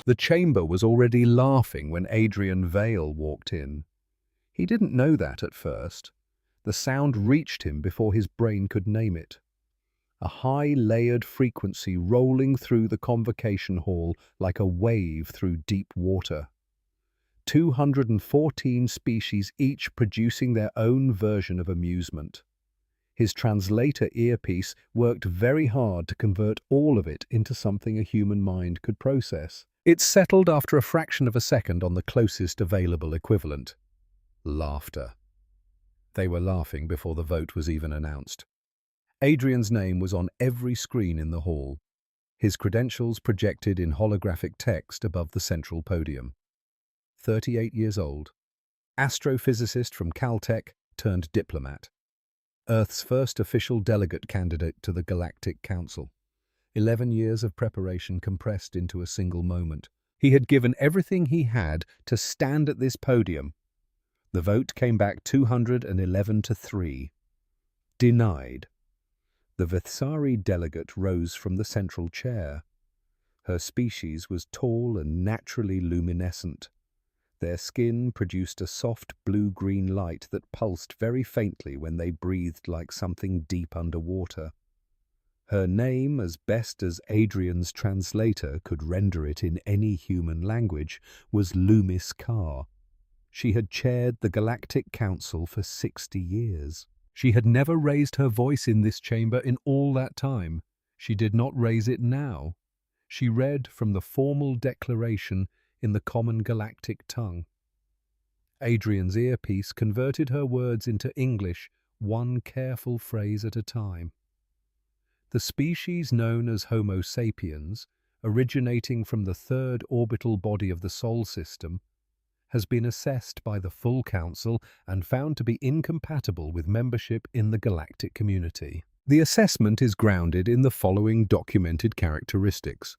The chamber was already laughing when Adrian Vale walked in. He didn't know that at first. The sound reached him before his brain could name it. A high-layered frequency rolling through the convocation hall like a wave through deep water. 214 species, each producing their own version of amusement. His translator earpiece worked very hard to convert all of it into something a human mind could process. It settled after a fraction of a second on the closest available equivalent. Laughter. They were laughing before the vote was even announced. Adrian's name was on every screen in the hall, his credentials projected in holographic text above the central podium. 38 years old, astrophysicist from Caltech turned diplomat, Earth's first official delegate candidate to the Galactic Council. 11 years of preparation compressed into a single moment. He had given everything he had to stand at this podium. The vote came back 211 to 3. Denied. The Vithsari delegate rose from the central chair. Her species was tall and naturally luminescent. Their skin produced a soft blue-green light that pulsed very faintly when they breathed like something deep underwater. Her name, as best as Adrian's translator could render it in any human language, was Loomis Carr. She had chaired the Galactic Council for 60 years. She had never raised her voice in this chamber in all that time. She did not raise it now. She read from the formal declaration in the common galactic tongue. Adrian's earpiece converted her words into English, one careful phrase at a time. The species known as Homo sapiens, originating from the third orbital body of the Sol system, has been assessed by the full council and found to be incompatible with membership in the galactic community. The assessment is grounded in the following documented characteristics: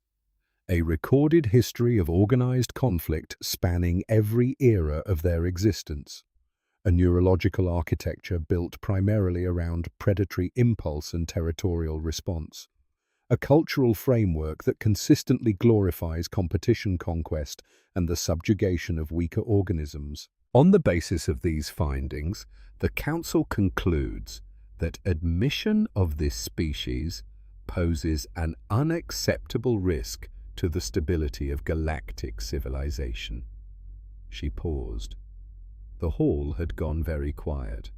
a recorded history of organized conflict spanning every era of their existence, a neurological architecture built primarily around predatory impulse and territorial response, a cultural framework that consistently glorifies competition conquest and the subjugation of weaker organisms. On the basis of these findings, the Council concludes that admission of this species poses an unacceptable risk to the stability of galactic civilization. She paused. The hall had gone very quiet.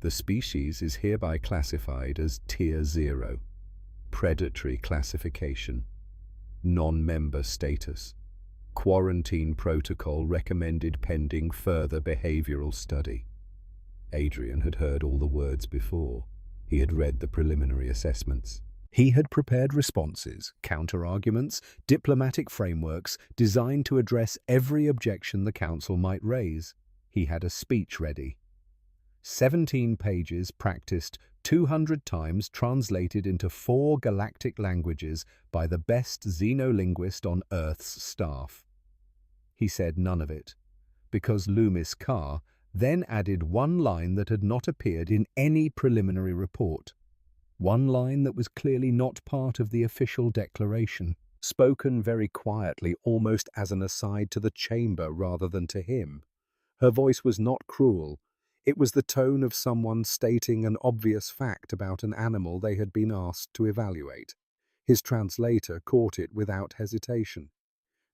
The species is hereby classified as Tier 0. Predatory classification, non-member status, quarantine protocol recommended pending further behavioral study. Adrian had heard all the words before. He had read the preliminary assessments. He had prepared responses, counter-arguments, diplomatic frameworks designed to address every objection the Council might raise. He had a speech ready. 17 pages practiced 200 times, translated into 4 galactic languages by the best xenolinguist on Earth's staff. He said none of it, because Loomis Carr then added one line that had not appeared in any preliminary report. One line that was clearly not part of the official declaration, spoken very quietly, almost as an aside to the chamber rather than to him. Her voice was not cruel. It was the tone of someone stating an obvious fact about an animal they had been asked to evaluate. His translator caught it without hesitation.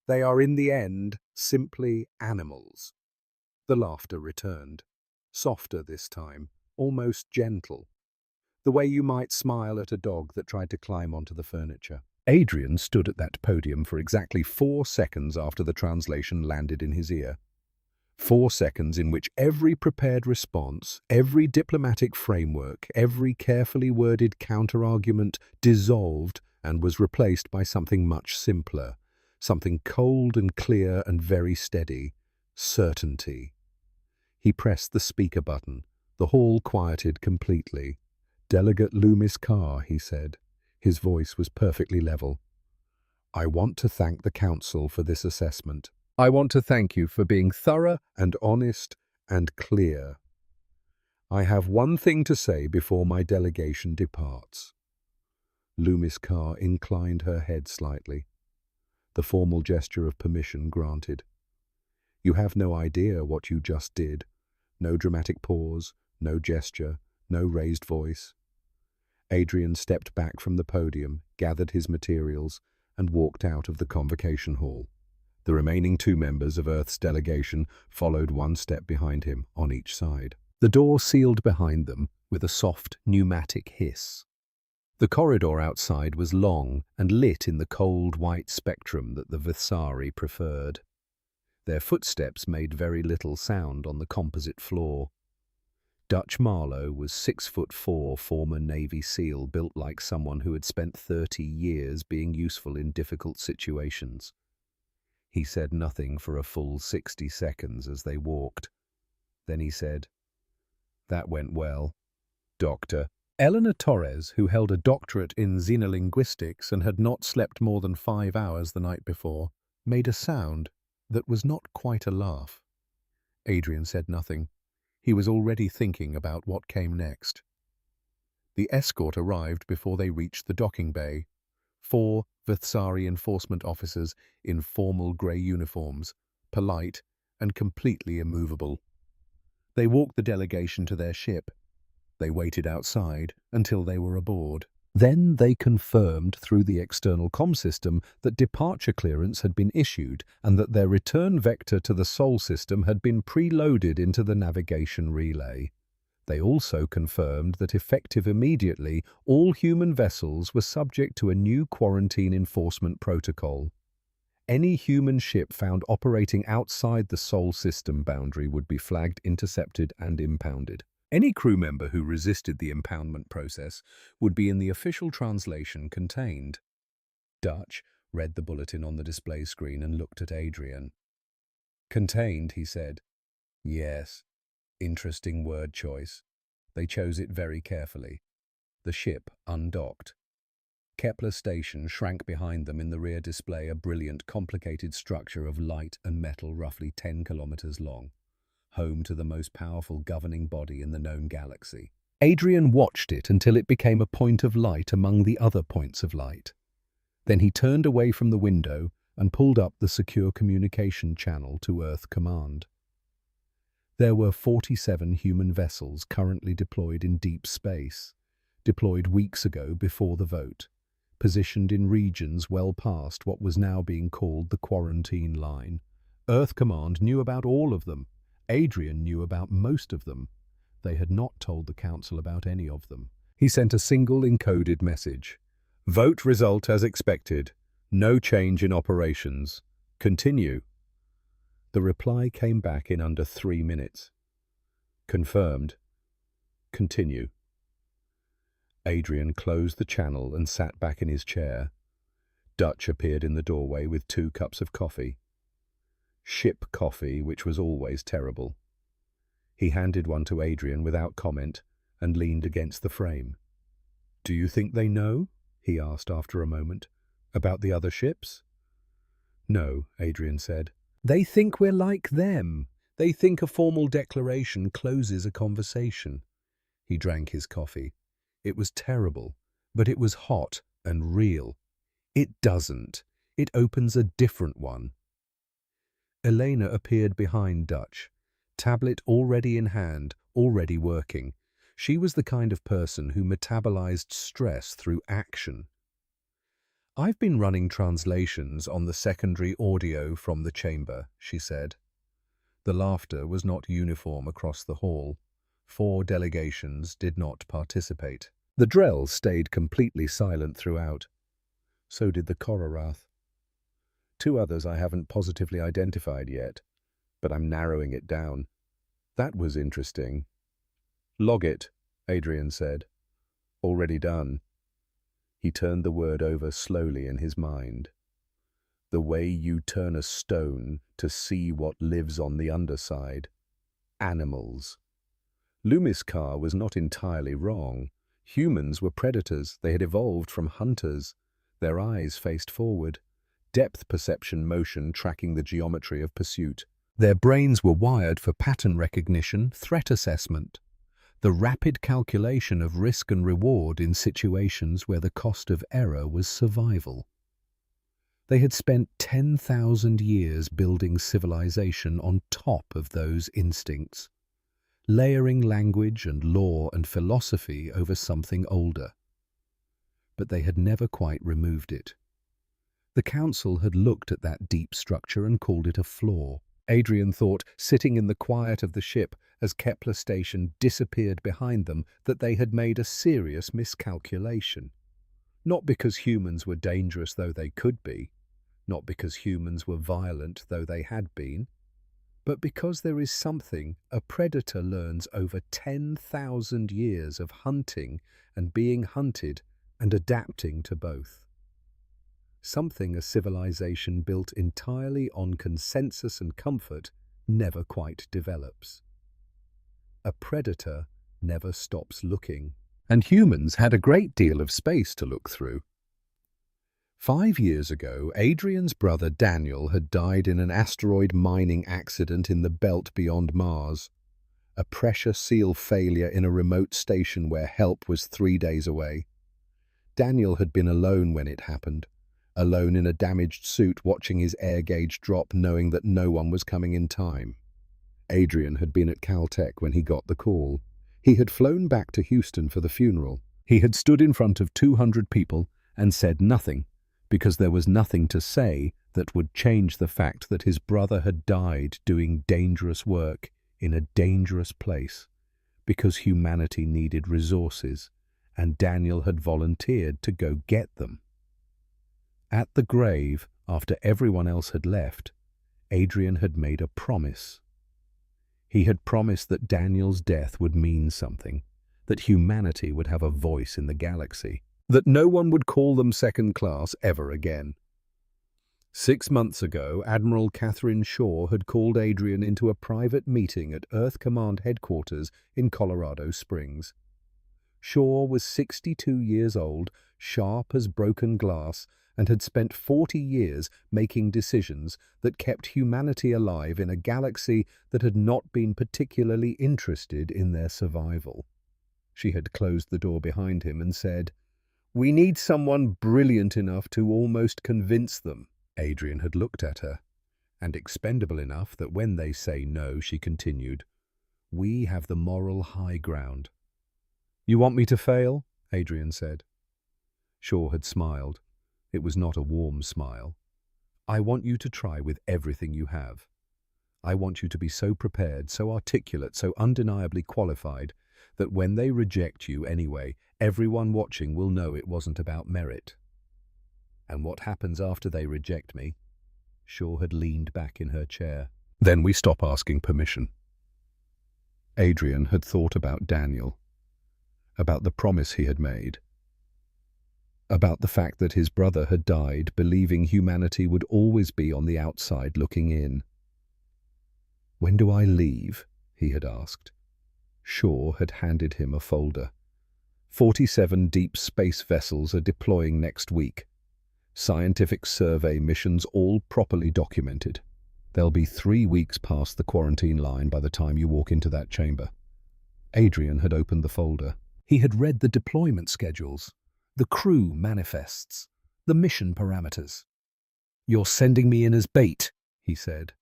They are in the end simply animals. The laughter returned, softer this time, almost gentle, the way you might smile at a dog that tried to climb onto the furniture. Adrian stood at that podium for exactly 4 seconds after the translation landed in his ear. 4 seconds in which every prepared response, every diplomatic framework, every carefully worded counter-argument dissolved and was replaced by something much simpler, something cold and clear and very steady: certainty. He pressed the speaker button. The hall quieted completely. "Delegate Loomis Carr," he said. His voice was perfectly level. "I want to thank the Council for this assessment. I want to thank you for being thorough and honest and clear. I have one thing to say before my delegation departs." Loomis Carr inclined her head slightly. the formal gesture of permission granted. You have no idea what you just did. No dramatic pause, no gesture, no raised voice. Adrian stepped back from the podium, gathered his materials, and walked out of the convocation hall. The remaining 2 members of Earth's delegation followed 1 step behind him on each side. The door sealed behind them with a soft pneumatic hiss. The corridor outside was long and lit in the cold white spectrum that the Vithsari preferred. Their footsteps made very little sound on the composite floor. Dutch Marlowe was 6'4", former Navy SEAL, built like someone who had spent 30 years being useful in difficult situations. He said nothing for a full 60 seconds as they walked. Then he said, "That went well, Doctor." Eleanor Torres, who held a doctorate in xenolinguistics and had not slept more than 5 hours the night before, made a sound that was not quite a laugh. Adrian said nothing. He was already thinking about what came next. The escort arrived before they reached the docking bay. 4 Vithsari enforcement officers in formal grey uniforms, polite and completely immovable. They walked the delegation to their ship. They waited outside until they were aboard. Then they confirmed through the external comm system that departure clearance had been issued and that their return vector to the Sol system had been preloaded into the navigation relay. They also confirmed that effective immediately, all human vessels were subject to a new quarantine enforcement protocol. Any human ship found operating outside the Sol system boundary would be flagged, intercepted, and impounded. Any crew member who resisted the impoundment process would be in the official translation contained. Dutch read the bulletin on the display screen and looked at Adrian. "Contained," he said. "Yes. Interesting word choice. They chose it very carefully." The ship undocked. Kepler Station shrank behind them in the rear display, a brilliant, complicated structure of light and metal roughly 10 kilometers long, home to the most powerful governing body in the known galaxy. Adrian watched it until it became a point of light among the other points of light. Then he turned away from the window and pulled up the secure communication channel to Earth Command. There were 47 human vessels currently deployed in deep space, deployed weeks ago before the vote, positioned in regions well past what was now being called the quarantine line. Earth Command knew about all of them. Adrian knew about most of them. They had not told the Council about any of them. He sent a single encoded message. "Vote result as expected. No change in operations. Continue." The reply came back in under 3 minutes. "Confirmed. Continue." Adrian closed the channel and sat back in his chair. Dutch appeared in the doorway with 2 cups of coffee. Ship coffee, which was always terrible. He handed one to Adrian without comment and leaned against the frame. "Do you think they know?" he asked after a moment. "About the other ships?" "No," Adrian said. "They think we're like them. They think a formal declaration closes a conversation." He drank his coffee. It was terrible, but it was hot and real. "It doesn't. It opens a different one." Elena appeared behind Dutch, tablet already in hand, already working. She was the kind of person who metabolized stress through action. "I've been running translations on the secondary audio from the chamber," she said. The laughter was not uniform across the hall. 4 delegations did not participate. The Drell stayed completely silent throughout. So did the Korarath. 2 others I haven't positively identified yet, but I'm narrowing it down. That was interesting. "Log it," Adrian said. "Already done." He turned the word over slowly in his mind. "The way you turn a stone to see what lives on the underside. Animals." Lumiscar was not entirely wrong. Humans were predators. They had evolved from hunters. Their eyes faced forward. Depth perception motion tracking the geometry of pursuit. Their brains were wired for pattern recognition, threat assessment, the rapid calculation of risk and reward in situations where the cost of error was survival. They had spent 10,000 years building civilization on top of those instincts, layering language and law and philosophy over something older. But they had never quite removed it. The council had looked at that deep structure and called it a flaw. Adrian thought, sitting in the quiet of the ship as Kepler Station disappeared behind them, that they had made a serious miscalculation. Not because humans were dangerous though they could be, not because humans were violent though they had been, but because there is something a predator learns over 10,000 years of hunting and being hunted and adapting to both. Something a civilization built entirely on consensus and comfort never quite develops. A predator never stops looking, and humans had a great deal of space to look through. 5 years ago, Adrian's brother Daniel had died in an asteroid mining accident in the belt beyond Mars, a pressure seal failure in a remote station where help was 3 days away. Daniel had been alone when it happened, alone in a damaged suit watching his air gauge drop, knowing that no one was coming in time. Adrian had been at Caltech when he got the call. He had flown back to Houston for the funeral. He had stood in front of 200 people and said nothing, because there was nothing to say that would change the fact that his brother had died doing dangerous work in a dangerous place, because humanity needed resources, and Daniel had volunteered to go get them. At the grave, after everyone else had left, Adrian had made a promise. He had promised that Daniel's death would mean something, that humanity would have a voice in the galaxy, that no one would call them second class ever again. 6 months ago, Admiral Catherine Shaw had called Adrian into a private meeting at Earth Command headquarters in Colorado Springs. Shaw was 62 years old, sharp as broken glass, and had spent 40 years making decisions that kept humanity alive in a galaxy that had not been particularly interested in their survival. She had closed the door behind him and said, "We need someone brilliant enough to almost convince them." Adrian had looked at her, and expendable enough that when they say no, she continued, "We have the moral high ground." "You want me to fail?" Adrian said. Shaw had smiled. It was not a warm smile. "I want you to try with everything you have. I want you to be so prepared, so articulate, so undeniably qualified, that when they reject you anyway, everyone watching will know it wasn't about merit." "And what happens after they reject me?" Shaw had leaned back in her chair. "Then we stop asking permission." Adrian had thought about Daniel, about the promise he had made, about the fact that his brother had died believing humanity would always be on the outside looking in. "When do I leave?" he had asked. Shaw had handed him a folder. 47 deep space vessels are deploying next week. Scientific survey missions all properly documented. There'll be 3 weeks past the quarantine line by the time you walk into that chamber. Adrian had opened the folder. He had read the deployment schedules, the crew manifests, the mission parameters. "You're sending me in as bait," he said.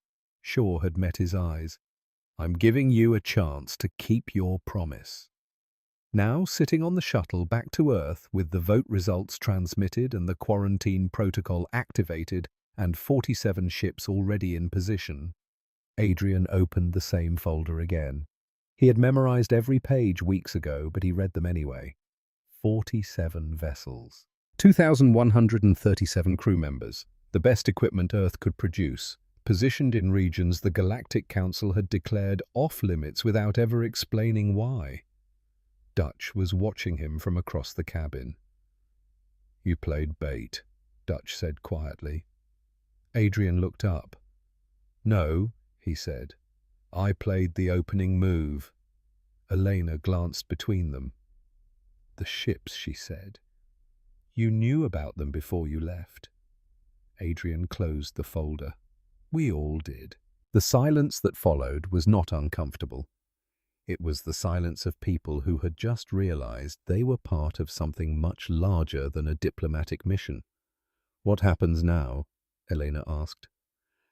Shaw had met his eyes. "I'm giving you a chance to keep your promise." Now, sitting on the shuttle back to Earth with the vote results transmitted and the quarantine protocol activated and 47 ships already in position, Adrian opened the same folder again. He had memorized every page weeks ago, but he read them anyway. 47 vessels. 2,137 crew members, the best equipment Earth could produce, positioned in regions the Galactic Council had declared off-limits without ever explaining why. Dutch was watching him from across the cabin. "You played bait," Dutch said quietly. Adrian looked up. "No," he said. "I played the opening move." Elena glanced between them. "The ships," she said. "You knew about them before you left." Adrian closed the folder. "We all did." The silence that followed was not uncomfortable. It was the silence of people who had just realized they were part of something much larger than a diplomatic mission. "What happens now?" Helena asked.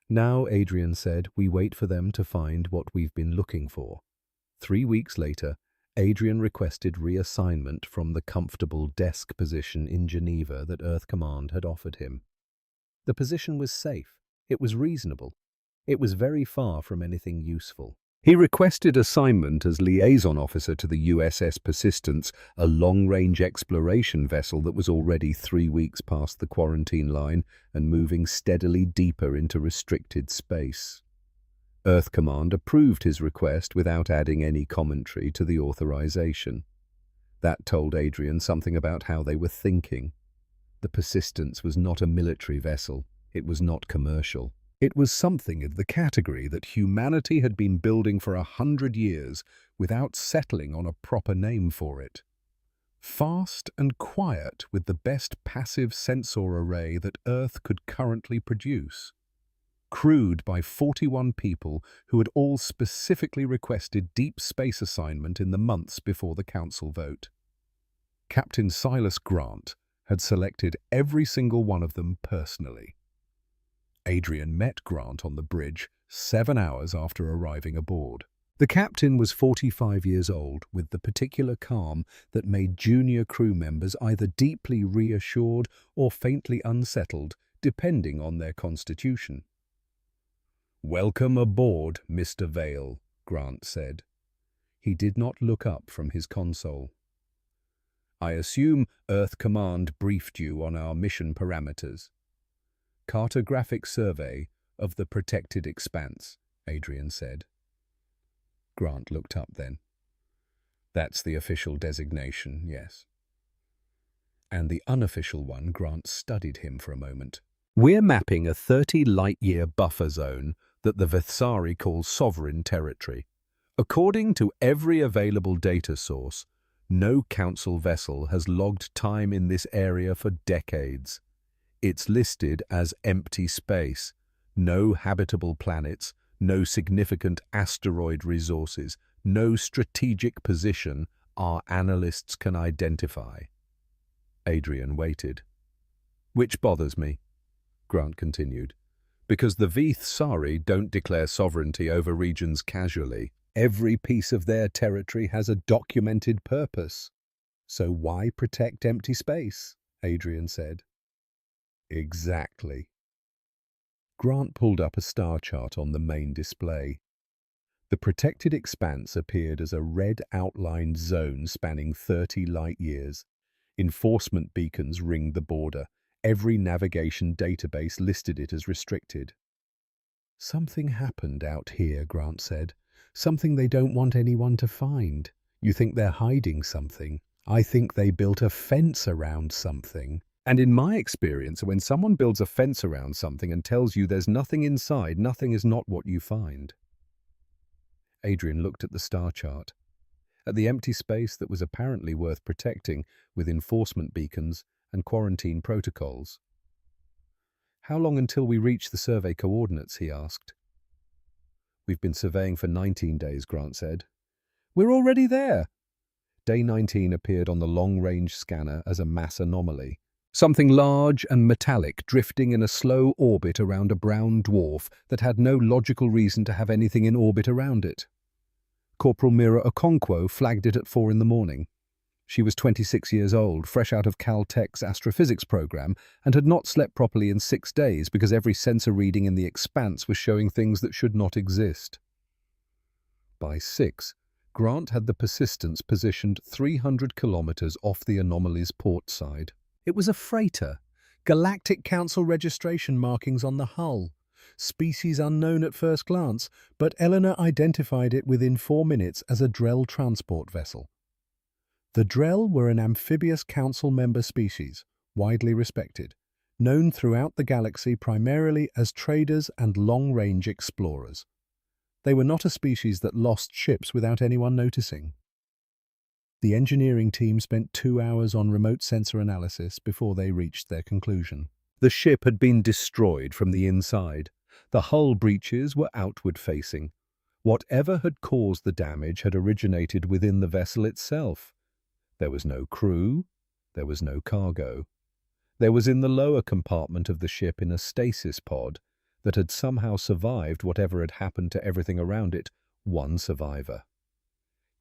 Now, Adrian said, we wait for them to find what we've been looking for. 3 weeks later, Adrian requested reassignment from the comfortable desk position in Geneva that Earth Command had offered him. The position was safe. It was reasonable. It was very far from anything useful. He requested assignment as liaison officer to the USS Persistence, a long-range exploration vessel that was already 3 weeks past the quarantine line and moving steadily deeper into restricted space. Earth Command approved his request without adding any commentary to the authorization. That told Adrian something about how they were thinking. The Persistence was not a military vessel. It was not commercial. It was something of the category that humanity had been building for 100 years without settling on a proper name for it. Fast and quiet with the best passive sensor array that Earth could currently produce. Crewed by 41 people who had all specifically requested deep space assignment in the months before the council vote. Captain Silas Grant had selected every single one of them personally. Adrian met Grant on the bridge 7 hours after arriving aboard. The captain was 45 years old, with the particular calm that made junior crew members either deeply reassured or faintly unsettled, depending on their constitution. "Welcome aboard, Mr. Vale," Grant said. He did not look up from his console. "I assume Earth Command briefed you on our mission parameters." "Cartographic survey of the protected expanse," Adrian said. Grant looked up then. "That's the official designation, yes." "And the unofficial one," Grant studied him for a moment. "We're mapping a 30-light-year buffer zone that the Vithsari calls sovereign territory. According to every available data source, no council vessel has logged time in this area for decades. It's listed as empty space, no habitable planets, no significant asteroid resources, no strategic position our analysts can identify." Adrian waited. "Which bothers me," Grant continued, "because the Vithsari don't declare sovereignty over regions casually. Every piece of their territory has a documented purpose. So why protect empty space?" Adrian said. "Exactly." Grant pulled up a star chart on the main display. The protected expanse appeared as a red outlined zone spanning 30 light-years. Enforcement beacons ringed the border. Every navigation database listed it as restricted. "Something happened out here," Grant said. "Something they don't want anyone to find. You think they're hiding something. I think they built a fence around something. And in my experience, when someone builds a fence around something and tells you there's nothing inside, nothing is not what you find." Adrian looked at the star chart, at the empty space that was apparently worth protecting with enforcement beacons and quarantine protocols. "How long until we reach the survey coordinates?" he asked. "We've been surveying for 19 days, Grant said. "We're already there." Day 19 appeared on the long-range scanner as a mass anomaly. Something large and metallic drifting in a slow orbit around a brown dwarf that had no logical reason to have anything in orbit around it. Corporal Mira Okonkwo flagged it at 4 in the morning. She was 26 years old, fresh out of Caltech's astrophysics program, and had not slept properly in 6 days because every sensor reading in the expanse was showing things that should not exist. By 6, Grant had the Persistence positioned 300 kilometers off the anomaly's port side. It was a freighter, Galactic Council registration markings on the hull. Species unknown at first glance, but Eleanor identified it within 4 minutes as a Drell transport vessel. The Drell were an amphibious council member species, widely respected, known throughout the galaxy primarily as traders and long-range explorers. They were not a species that lost ships without anyone noticing. The engineering team spent 2 hours on remote sensor analysis before they reached their conclusion. The ship had been destroyed from the inside. The hull breaches were outward-facing. Whatever had caused the damage had originated within the vessel itself. There was no crew. There was no cargo. There was in the lower compartment of the ship in a stasis pod that had somehow survived whatever had happened to everything around it, one survivor.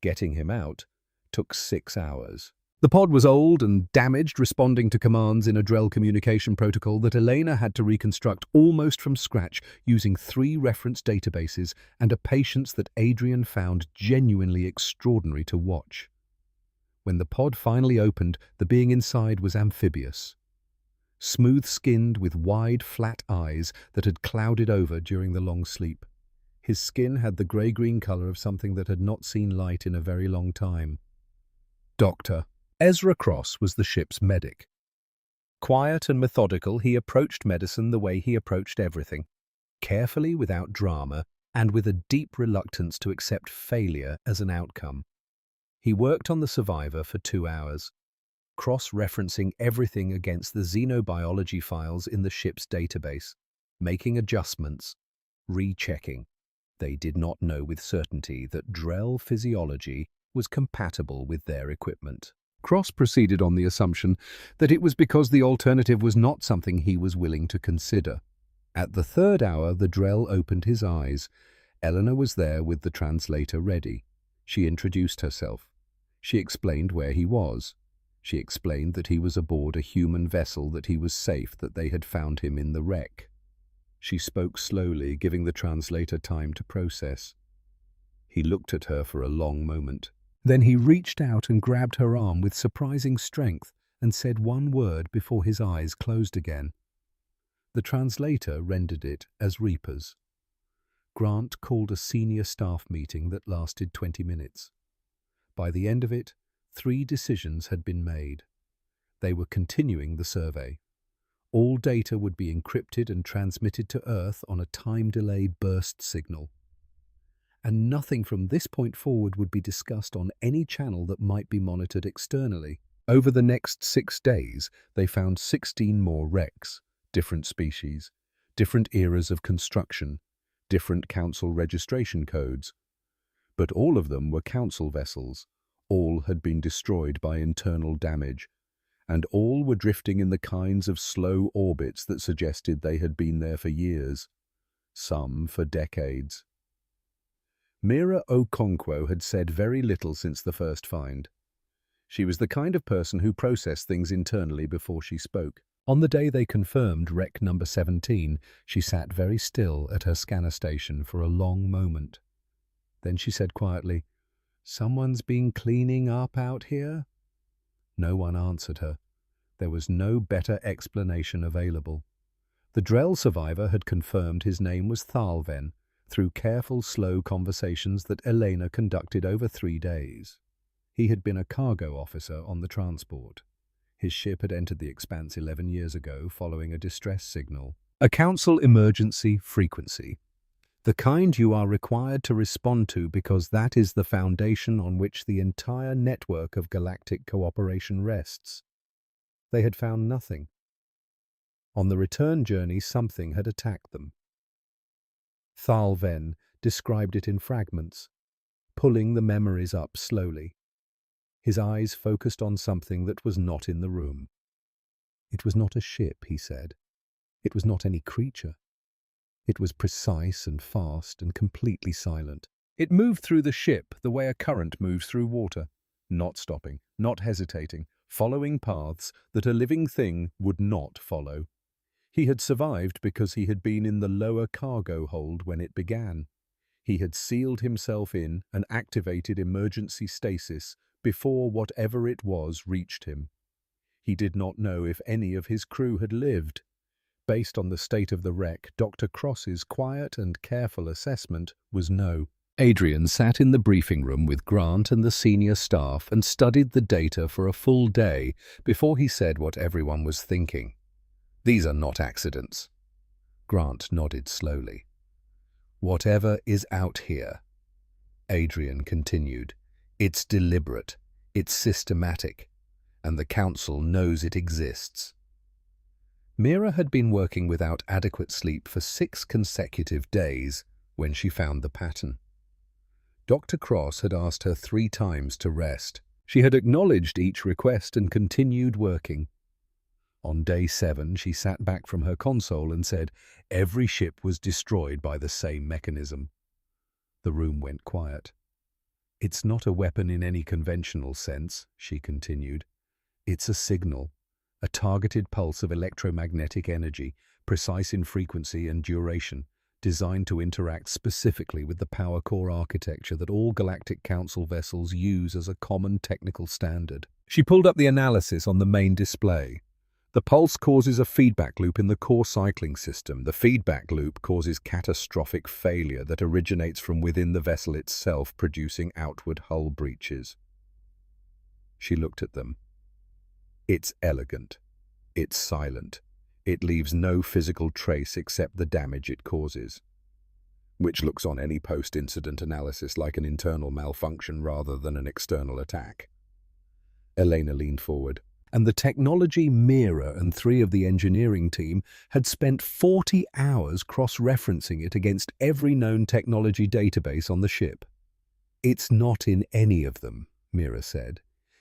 Getting him out took 6 hours. The pod was old and damaged, responding to commands in a Drell communication protocol that Elena had to reconstruct almost from scratch using 3 reference databases and a patience that Adrian found genuinely extraordinary to watch. When the pod finally opened, the being inside was amphibious. Smooth-skinned with wide, flat eyes that had clouded over during the long sleep. His skin had the grey-green colour of something that had not seen light in a very long time. Dr. Ezra Cross was the ship's medic. Quiet and methodical, he approached medicine the way he approached everything, carefully without drama and with a deep reluctance to accept failure as an outcome. He worked on the survivor for 2 hours, cross-referencing everything against the xenobiology files in the ship's database, making adjustments, rechecking. They did not know with certainty that Drell physiology was compatible with their equipment. Cross proceeded on the assumption that it was because the alternative was not something he was willing to consider. At the 3rd hour, the Drell opened his eyes. Eleanor was there with the translator ready. She introduced herself. She explained where he was. She explained that he was aboard a human vessel, that he was safe, that they had found him in the wreck. She spoke slowly, giving the translator time to process. He looked at her for a long moment. Then he reached out and grabbed her arm with surprising strength and said one word before his eyes closed again. The translator rendered it as Reapers. Grant called a senior staff meeting that lasted 20 minutes. By the end of it, 3 decisions had been made. They were continuing the survey. All data would be encrypted and transmitted to Earth on a time-delayed burst signal. And nothing from this point forward would be discussed on any channel that might be monitored externally. Over the next 6 days, they found 16 more wrecks, different species, different eras of construction, different council registration codes. But all of them were council vessels. All had been destroyed by internal damage, and all were drifting in the kinds of slow orbits that suggested they had been there for years, some for decades. Mira Okonkwo had said very little since the first find. She was the kind of person who processed things internally before she spoke. On the day they confirmed wreck number 17, she sat very still at her scanner station for a long moment. Then she said quietly, "Someone's been cleaning up out here?" No one answered her. There was no better explanation available. The Drell survivor had confirmed his name was Thalven, through careful, slow conversations that Elena conducted over 3 days. He had been a cargo officer on the transport. His ship had entered the Expanse 11 years ago following a distress signal. A council emergency frequency. The kind you are required to respond to because that is the foundation on which the entire network of galactic cooperation rests. They had found nothing. On the return journey, something had attacked them. Thalven described it in fragments, pulling the memories up slowly. His eyes focused on something that was not in the room. It was not a ship, he said. It was not any creature. It was precise and fast and completely silent. It moved through the ship the way a current moves through water, not stopping, not hesitating, following paths that a living thing would not follow. He had survived because he had been in the lower cargo hold when it began. He had sealed himself in and activated emergency stasis before whatever it was reached him. He did not know if any of his crew had lived. Based on the state of the wreck, Dr. Cross's quiet and careful assessment was no. Adrian sat in the briefing room with Grant and the senior staff and studied the data for a full day before he said what everyone was thinking. "These are not accidents." Grant nodded slowly. "Whatever is out here," Adrian continued, "it's deliberate, it's systematic, and the Council knows it exists." Mira had been working without adequate sleep for 6 consecutive days when she found the pattern. Dr. Cross had asked her 3 times to rest. She had acknowledged each request and continued working. On day 7, she sat back from her console and said, "Every ship was destroyed by the same mechanism." The room went quiet. "It's not a weapon in any conventional sense," she continued. "It's a signal, a targeted pulse of electromagnetic energy, precise in frequency and duration, designed to interact specifically with the power core architecture that all Galactic Council vessels use as a common technical standard." She pulled up the analysis on the main display. The pulse causes a feedback loop in the core cycling system. The feedback loop causes catastrophic failure that originates from within the vessel itself, producing outward hull breaches. She looked at them. "It's elegant. It's silent. It leaves no physical trace except the damage it causes," which looks on any post-incident analysis like an internal malfunction rather than an external attack. Elena leaned forward. "And the technology Mira and 3 of the engineering team had spent 40 hours cross-referencing it against every known technology database on the ship." "It's not in any of them," Mira said.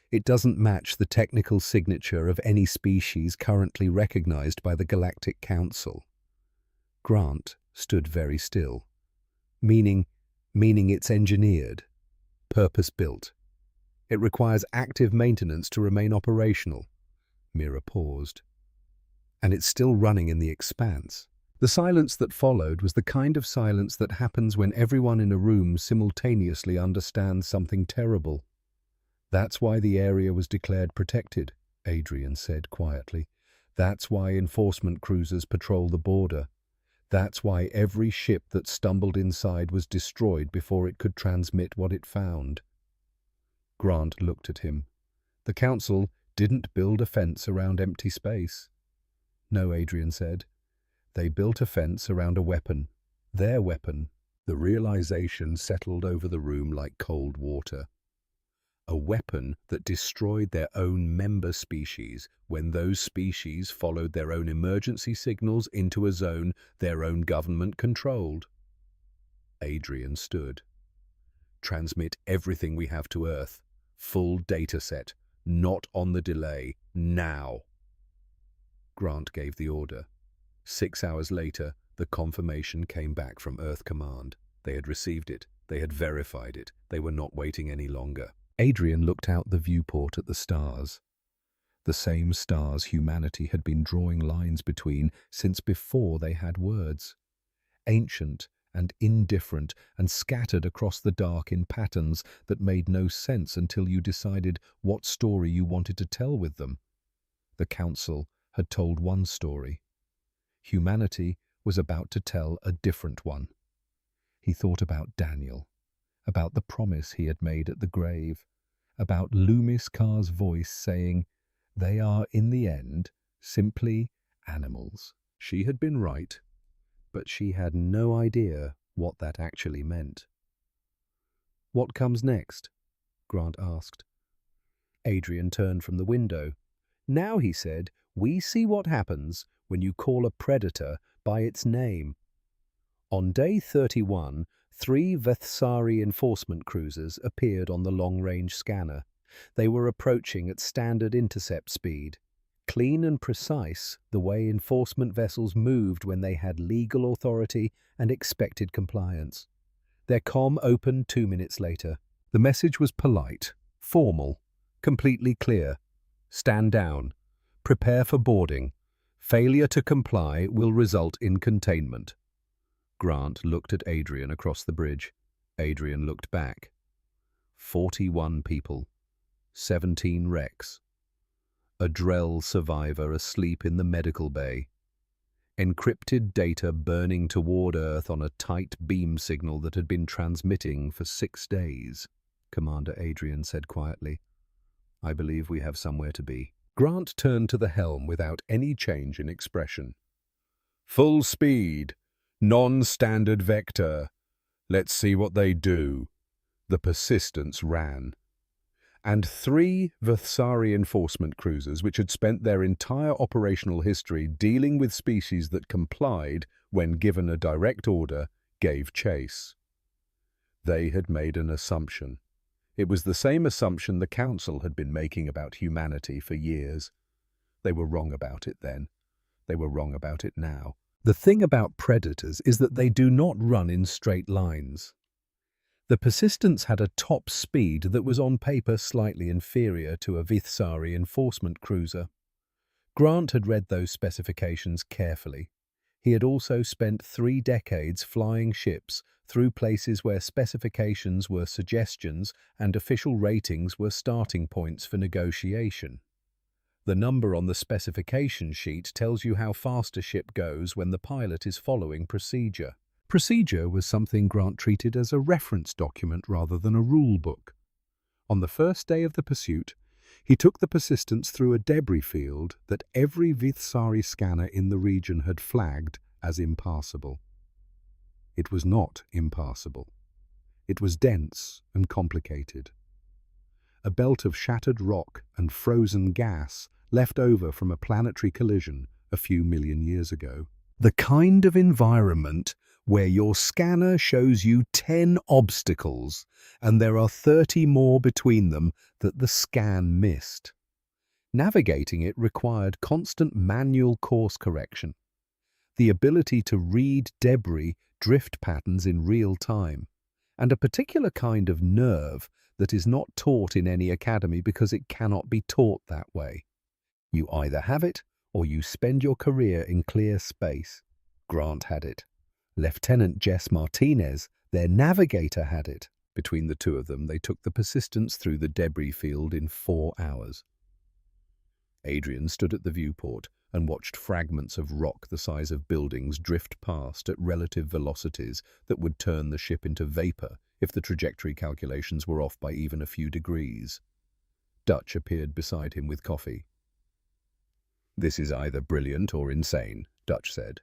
"It doesn't match the technical signature of any species currently recognized by the Galactic Council." Grant stood very still. Meaning it's engineered, purpose-built. It requires active maintenance to remain operational." Mira paused. "And it's still running in the expanse." The silence that followed was the kind of silence that happens when everyone in a room simultaneously understands something terrible. "That's why the area was declared protected," Adrian said quietly. "That's why enforcement cruisers patrol the border. That's why every ship that stumbled inside was destroyed before it could transmit what it found." Grant looked at him. "The Council didn't build a fence around empty space." "No," Adrian said. "They built a fence around a weapon. Their weapon." The realization settled over the room like cold water. A weapon that destroyed their own member species when those species followed their own emergency signals into a zone their own government controlled. Adrian stood. "Transmit everything we have to Earth. Full data set. Not on the delay. Now." Grant gave the order. 6 hours later, the confirmation came back from Earth Command. They had received it. They had verified it. They were not waiting any longer. Adrian looked out the viewport at the stars. The same stars humanity had been drawing lines between since before they had words. Ancient and indifferent and scattered across the dark in patterns that made no sense until you decided what story you wanted to tell with them. The Council had told one story. Humanity was about to tell a different one. He thought about Daniel, about the promise he had made at the grave, about Loomis Carr's voice saying, "They are, in the end, simply animals." She had been right, but she had no idea what that actually meant. "What comes next?" Grant asked. Adrian turned from the window. "Now," he said, "we see what happens when you call a predator by its name." On day 31, 3 Vethsari enforcement cruisers appeared on the long-range scanner. They were approaching at standard intercept speed. Clean and precise, the way enforcement vessels moved when they had legal authority and expected compliance. Their comm opened 2 minutes later. The message was polite, formal, completely clear. "Stand down. Prepare for boarding. Failure to comply will result in containment." Grant looked at Adrian across the bridge. Adrian looked back. 41 people. 17 wrecks. A Drell survivor asleep in the medical bay. Encrypted data burning toward Earth on a tight beam signal that had been transmitting for 6 days. Commander Adrian said quietly, "I believe we have somewhere to be." Grant turned to the helm without any change in expression. "Full speed. Non-standard vector. Let's see what they do." The persistence ran. And 3 Vethsari enforcement cruisers, which had spent their entire operational history dealing with species that complied when given a direct order, gave chase. They had made an assumption. It was the same assumption the Council had been making about humanity for years. They were wrong about it then. They were wrong about it now. The thing about predators is that they do not run in straight lines. The Persistence had a top speed that was on paper slightly inferior to a Vithsari enforcement cruiser. Grant had read those specifications carefully. He had also spent 3 decades flying ships through places where specifications were suggestions and official ratings were starting points for negotiation. The number on the specification sheet tells you how fast a ship goes when the pilot is following procedure. Procedure was something Grant treated as a reference document rather than a rule book. On the first day of the pursuit, he took the Persistence through a debris field that every Vithsari scanner in the region had flagged as impassable. It was not impassable. It was dense and complicated. A belt of shattered rock and frozen gas left over from a planetary collision a few million years ago. The kind of environment where your scanner shows you 10 obstacles and there are 30 more between them that the scan missed. Navigating it required constant manual course correction, the ability to read debris drift patterns in real time, and a particular kind of nerve that is not taught in any academy because it cannot be taught that way. You either have it or you spend your career in clear space. Grant had it. Lieutenant Jess Martinez, their navigator, had it. Between the two of them, they took the Persistence through the debris field in 4 hours. Adrian stood at the viewport and watched fragments of rock the size of buildings drift past at relative velocities that would turn the ship into vapor if the trajectory calculations were off by even a few degrees. Dutch appeared beside him with coffee. "This is either brilliant or insane," Dutch said.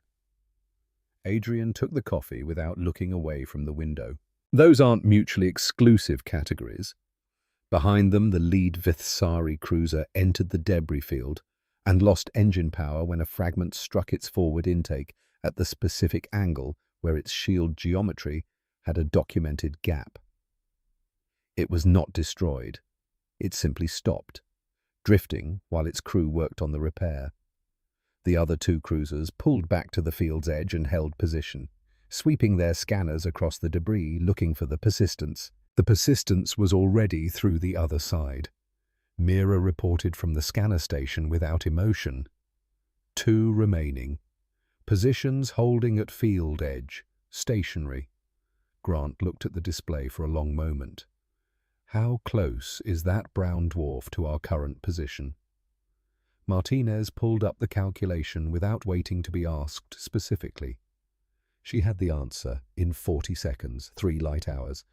Adrian took the coffee without looking away from the window. Those aren't mutually exclusive categories. Behind them, the lead Vithsari cruiser entered the debris field and lost engine power when a fragment struck its forward intake at the specific angle where its shield geometry had a documented gap. It was not destroyed. It simply stopped, drifting while its crew worked on the repair. The other 2 cruisers pulled back to the field's edge and held position, sweeping their scanners across the debris looking for the Persistence. The Persistence was already through the other side. Mira reported from the scanner station without emotion. 2 remaining. Positions holding at field edge, stationary. Grant looked at the display for a long moment. How close is that brown dwarf to our current position? Martinez pulled up the calculation without waiting to be asked specifically. She had the answer in 40 seconds, 3 light hours.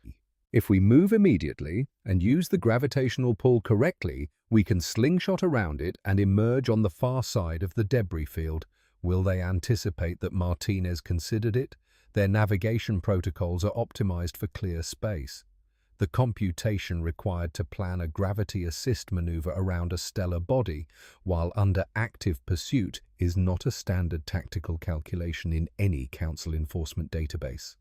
If we move immediately and use the gravitational pull correctly, we can slingshot around it and emerge on the far side of the debris field. Will they anticipate that Martinez considered it? Their navigation protocols are optimized for clear space. The computation required to plan a gravity assist maneuver around a stellar body while under active pursuit is not a standard tactical calculation in any Council enforcement database.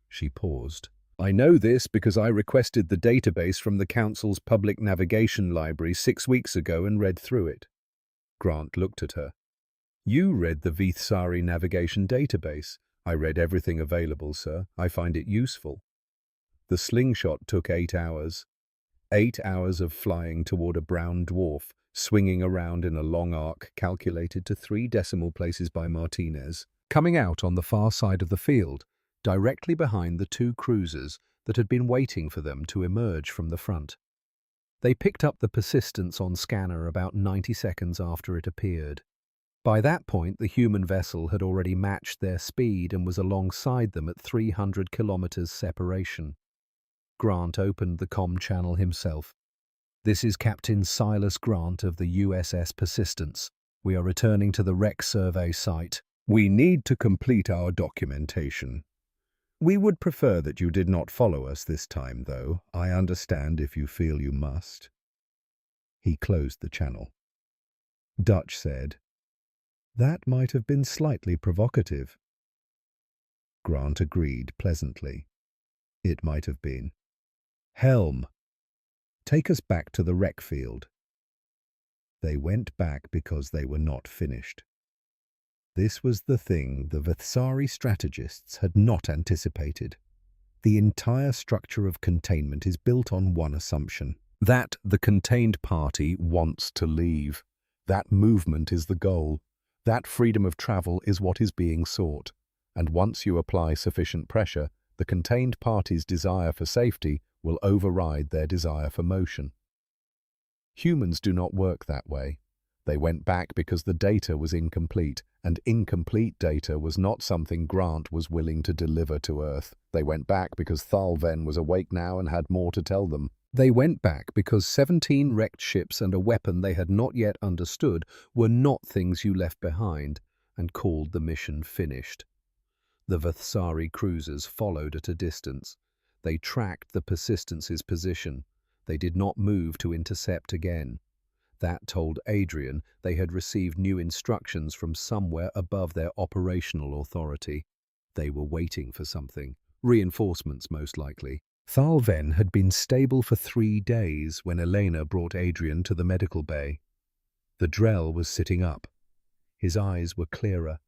She paused. I know this because I requested the database from the Council's public navigation library 6 weeks ago and read through it. Grant looked at her. You read the Vithsari navigation database. I read everything available, sir. I find it useful. The slingshot took 8 hours. 8 hours of flying toward a brown dwarf, swinging around in a long arc calculated to 3 decimal places by Martinez, coming out on the far side of the field, directly behind the 2 cruisers that had been waiting for them to emerge from the front. They picked up the Persistence on scanner about 90 seconds after it appeared. By that point, the human vessel had already matched their speed and was alongside them at 300 kilometers separation. Grant opened the comm channel himself. This is Captain Silas Grant of the USS Persistence. We are returning to the wreck survey site. We need to complete our documentation. We would prefer that you did not follow us this time, though. I understand if you feel you must. He closed the channel. Dutch said, That might have been slightly provocative. Grant agreed pleasantly. It might have been. Helm, take us back to the wreck field. They went back because they were not finished. This was the thing the Vathsari strategists had not anticipated. The entire structure of containment is built on one assumption: that the contained party wants to leave. That movement is the goal. That freedom of travel is what is being sought. And once you apply sufficient pressure, the contained party's desire for safety will override their desire for motion. Humans do not work that way. They went back because the data was incomplete, and incomplete data was not something Grant was willing to deliver to Earth. They went back because Thalven was awake now and had more to tell them. They went back because 17 wrecked ships and a weapon they had not yet understood were not things you left behind, and called the mission finished. The Vathsari cruisers followed at a distance. They tracked the Persistence's position. They did not move to intercept again. That told Adrian they had received new instructions from somewhere above their operational authority. They were waiting for something. Reinforcements, most likely. Thalven had been stable for 3 days when Elena brought Adrian to the medical bay. The Drell was sitting up. His eyes were clearer.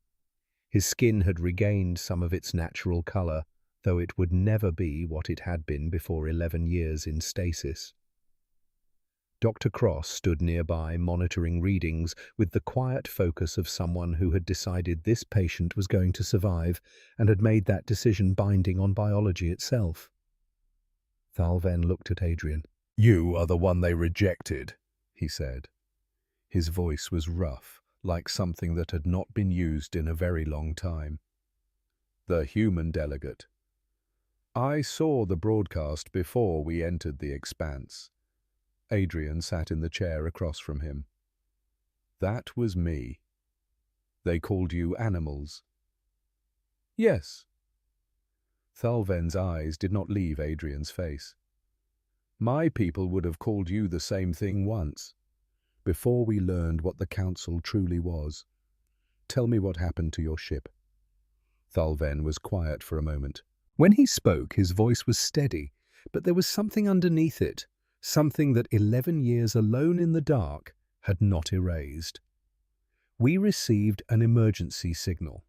His skin had regained some of its natural color, though it would never be what it had been before 11 years in stasis. Dr. Cross stood nearby, monitoring readings with the quiet focus of someone who had decided this patient was going to survive and had made that decision binding on biology itself. Thalven looked at Adrian. "You are the one they rejected," he said. His voice was rough, like something that had not been used in a very long time. "The human delegate. I saw the broadcast before we entered the expanse." Adrian sat in the chair across from him. "That was me. They called you animals." "Yes." Thalven's eyes did not leave Adrian's face. "My people would have called you the same thing once, before we learned what the Council truly was. Tell me what happened to your ship." Thalven was quiet for a moment. When he spoke, his voice was steady, but there was something underneath it, something that 11 years alone in the dark had not erased. "We received an emergency signal.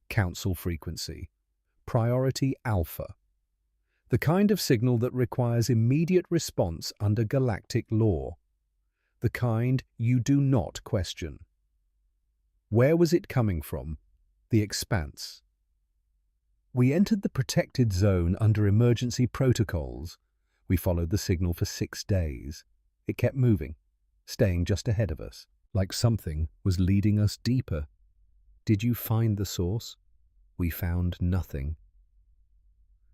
Council frequency. Priority Alpha. The kind of signal that requires immediate response under galactic law. The kind you do not question. Where was it coming from? The Expanse. We entered the protected zone under emergency protocols. We followed the signal for 6 days. It kept moving, staying just ahead of us, like something was leading us deeper. Did you find the source? We found nothing.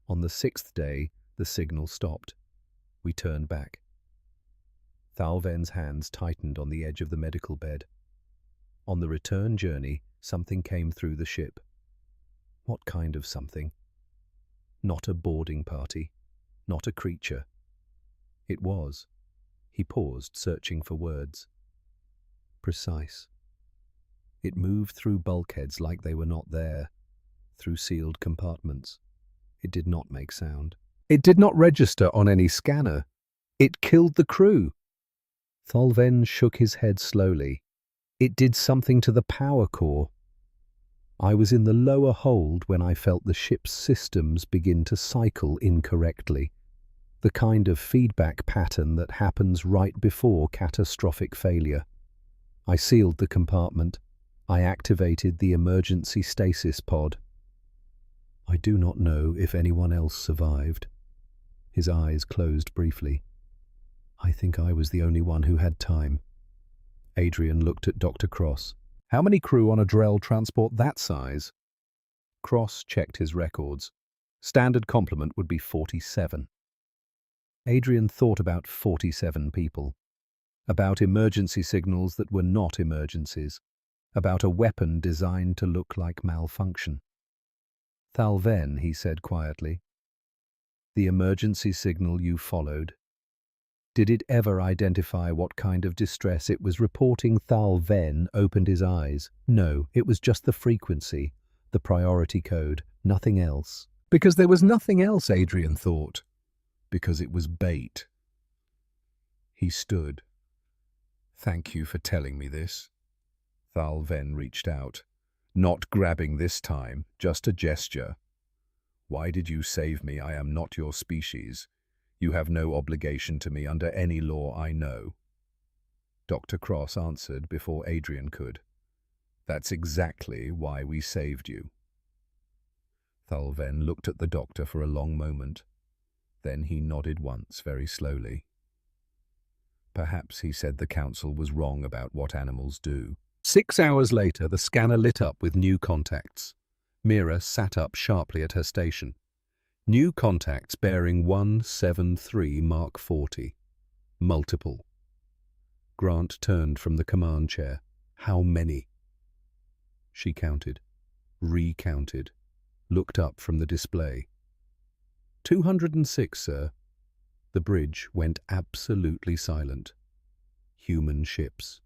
On the 6th day, the signal stopped. We turned back. Thalven's hands tightened on the edge of the medical bed. On the return journey, something came through the ship. What kind of something? Not a boarding party, not a creature. It was. He paused, searching for words. Precise. It moved through bulkheads like they were not there, through sealed compartments. It did not make sound. It did not register on any scanner. It killed the crew. Thalven shook his head slowly. It did something to the power core. I was in the lower hold when I felt the ship's systems begin to cycle incorrectly. The kind of feedback pattern that happens right before catastrophic failure. I sealed the compartment. I activated the emergency stasis pod. I do not know if anyone else survived. His eyes closed briefly. I think I was the only one who had time. Adrian looked at Dr. Cross. How many crew on a Drell transport that size? Cross checked his records. Standard complement would be 47. Adrian thought about 47 people. About emergency signals that were not emergencies. About a weapon designed to look like malfunction. Thalven, he said quietly. The emergency signal you followed. Did it ever identify what kind of distress it was reporting? Thalven opened his eyes. No, it was just the frequency, the priority code, nothing else. Because there was nothing else, Adrian thought. Because it was bait. He stood. Thank you for telling me this. Thal then reached out. Not grabbing this time, just a gesture. Why did you save me? I am not your species. You have no obligation to me under any law I know. Dr. Cross answered before Adrian could. That's exactly why we saved you. Thalven looked at the doctor for a long moment. Then he nodded once, very slowly. Perhaps he said the council was wrong about what animals do. 6 hours later, the scanner lit up with new contacts. Mira sat up sharply at her station. New contacts bearing 173 Mark 40. Multiple. Grant turned from the command chair. How many? She counted, recounted, looked up from the display. 206, sir. The bridge went absolutely silent. Human ships,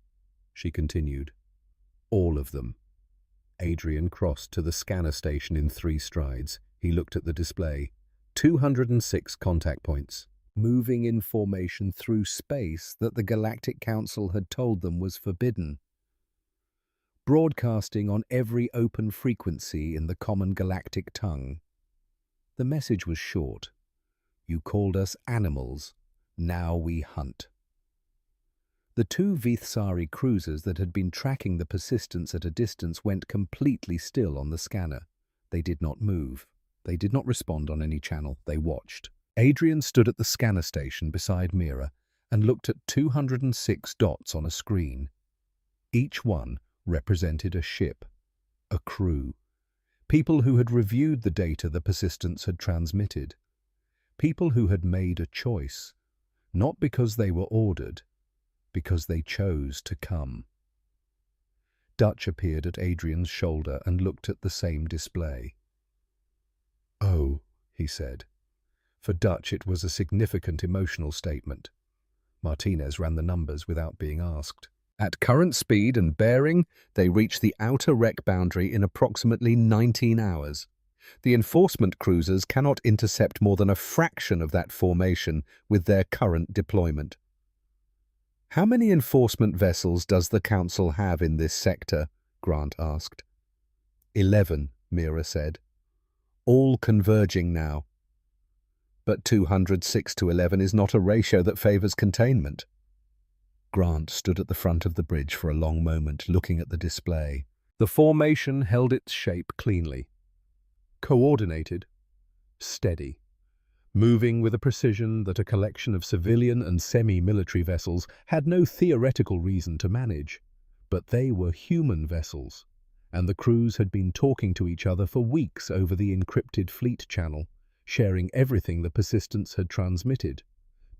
she continued. All of them. Adrian crossed to the scanner station in 3 strides. He looked at the display. 206 contact points. Moving in formation through space that the Galactic Council had told them was forbidden. Broadcasting on every open frequency in the common galactic tongue. The message was short. You called us animals. Now we hunt. The 2 Vithsari cruisers that had been tracking the persistence at a distance went completely still on the scanner. They did not move. They did not respond on any channel. They watched. Adrian stood at the scanner station beside Mira and looked at 206 dots on a screen. Each one represented a ship, a crew, people who had reviewed the data the persistence had transmitted, people who had made a choice, not because they were ordered, because they chose to come. Dutch appeared at Adrian's shoulder and looked at the same display. Oh, he said. For Dutch, it was a significant emotional statement. Martinez ran the numbers without being asked. At current speed and bearing, they reached the outer wreck boundary in approximately 19 hours. The enforcement cruisers cannot intercept more than a fraction of that formation with their current deployment. How many enforcement vessels does the Council have in this sector? Grant asked. 11, Mira said. All converging now. But 206 to 11 is not a ratio that favors containment. Grant stood at the front of the bridge for a long moment, looking at the display. The formation held its shape cleanly. Coordinated, steady, moving with a precision that a collection of civilian and semi-military vessels had no theoretical reason to manage. But they were human vessels, and the crews had been talking to each other for weeks over the encrypted fleet channel, sharing everything the persistence had transmitted,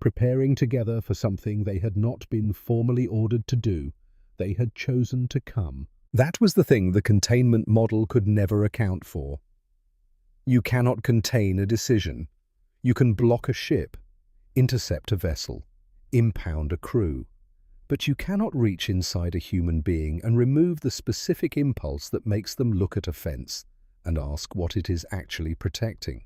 preparing together for something they had not been formally ordered to do. They had chosen to come. That was the thing the containment model could never account for. You cannot contain a decision. You can block a ship, intercept a vessel, impound a crew, but you cannot reach inside a human being and remove the specific impulse that makes them look at a fence and ask what it is actually protecting.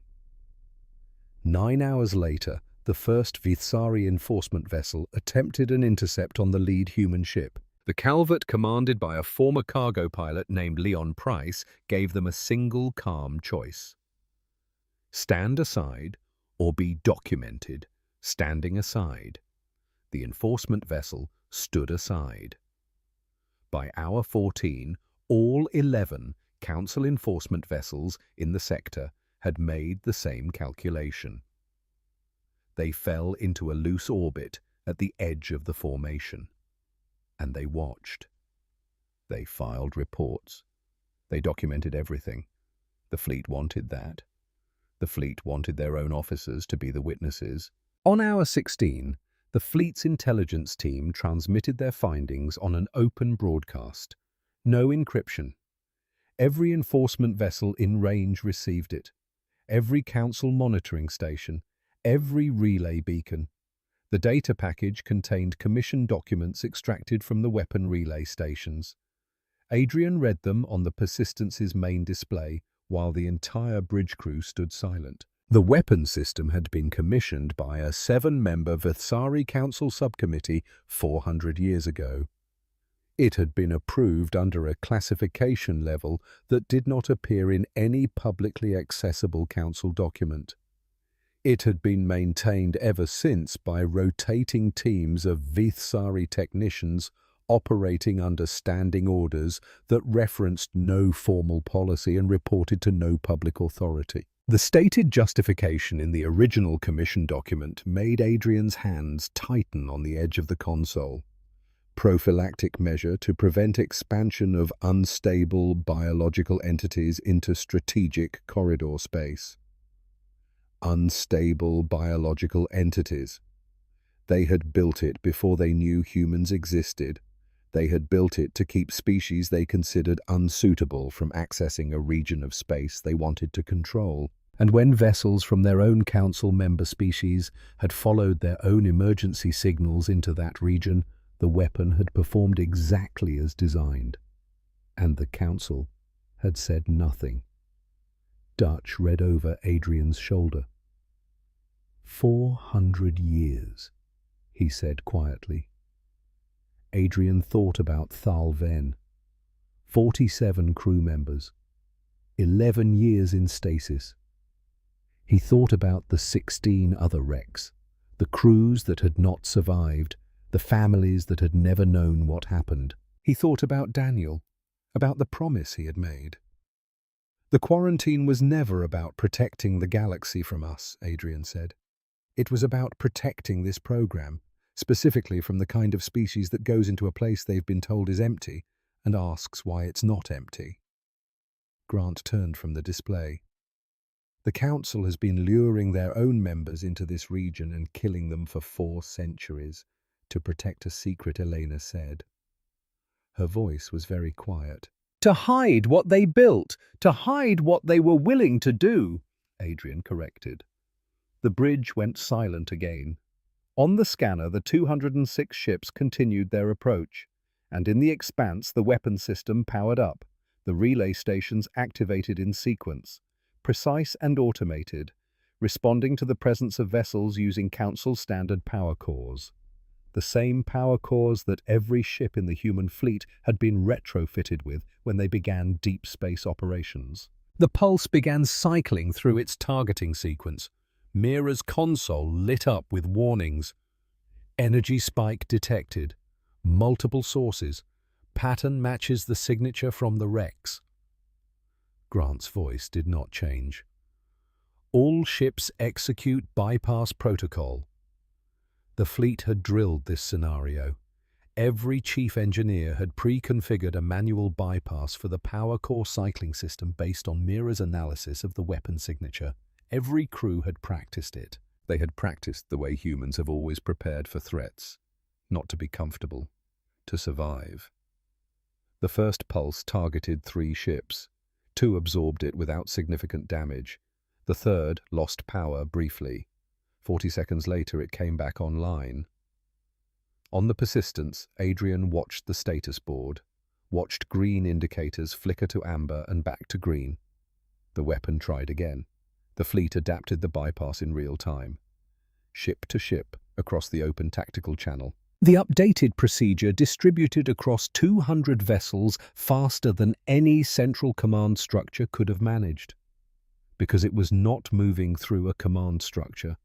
9 hours later, the first Vithsari enforcement vessel attempted an intercept on the lead human ship. The Calvert, commanded by a former cargo pilot named Leon Price, gave them a single calm choice. Stand aside or be documented, standing aside. The enforcement vessel stood aside. By hour 14, all 11 Council enforcement vessels in the sector had made the same calculation. They fell into a loose orbit at the edge of the formation. And they watched. They filed reports. They documented everything. The fleet wanted that. The fleet wanted their own officers to be the witnesses. On hour 16, the fleet's intelligence team transmitted their findings on an open broadcast. No encryption. Every enforcement vessel in range received it. Every council monitoring station. Every relay beacon. The data package contained commission documents extracted from the weapon relay stations. Adrian read them on the Persistence's main display, while the entire bridge crew stood silent. The weapon system had been commissioned by a 7-member Vasari Council subcommittee 400 years ago. It had been approved under a classification level that did not appear in any publicly accessible council document. It had been maintained ever since by rotating teams of Vasari technicians operating under standing orders that referenced no formal policy and reported to no public authority. The stated justification in the original commission document made Adrian's hands tighten on the edge of the console. Prophylactic measure to prevent expansion of unstable biological entities into strategic corridor space. Unstable biological entities. They had built it before they knew humans existed. They had built it to keep species they considered unsuitable from accessing a region of space they wanted to control. And when vessels from their own council member species had followed their own emergency signals into that region, the weapon had performed exactly as designed. And the council had said nothing. Dutch read over Adrian's shoulder. 400 years, he said quietly. Adrian thought about Thal Ven. 47 crew members. 11 years in stasis. He thought about the 16 other wrecks, the crews that had not survived, the families that had never known what happened. He thought about Daniel, about the promise he had made. The quarantine was never about protecting the galaxy from us, Adrian said. It was about protecting this program, specifically from the kind of species that goes into a place they've been told is empty and asks why it's not empty. Grant turned from the display. The council has been luring their own members into this region and killing them for 4 centuries to protect a secret, Elena said. Her voice was very quiet. To hide what they built, to hide what they were willing to do, Adrian corrected. The bridge went silent again. On the scanner, the 206 ships continued their approach, and in the expanse the weapon system powered up, the relay stations activated in sequence, precise and automated, responding to the presence of vessels using Council standard power cores. The same power cores that every ship in the human fleet had been retrofitted with when they began deep space operations. The pulse began cycling through its targeting sequence. Mira's console lit up with warnings. Energy spike detected. Multiple sources. Pattern matches the signature from the wrecks. Grant's voice did not change. All ships execute bypass protocol. The fleet had drilled this scenario. Every chief engineer had pre-configured a manual bypass for the power core cycling system based on Mira's analysis of the weapon signature. Every crew had practiced it. They had practiced the way humans have always prepared for threats. Not to be comfortable, to survive. The first pulse targeted 3 ships. 2 absorbed it without significant damage. The third lost power briefly. 40 seconds later it came back online. On the Persistence, Adrian watched the status board, watched green indicators flicker to amber and back to green. The weapon tried again. The fleet adapted the bypass in real time. Ship to ship, across the open tactical channel. The updated procedure distributed across 200 vessels faster than any central command structure could have managed. Because it was not moving through a command structure.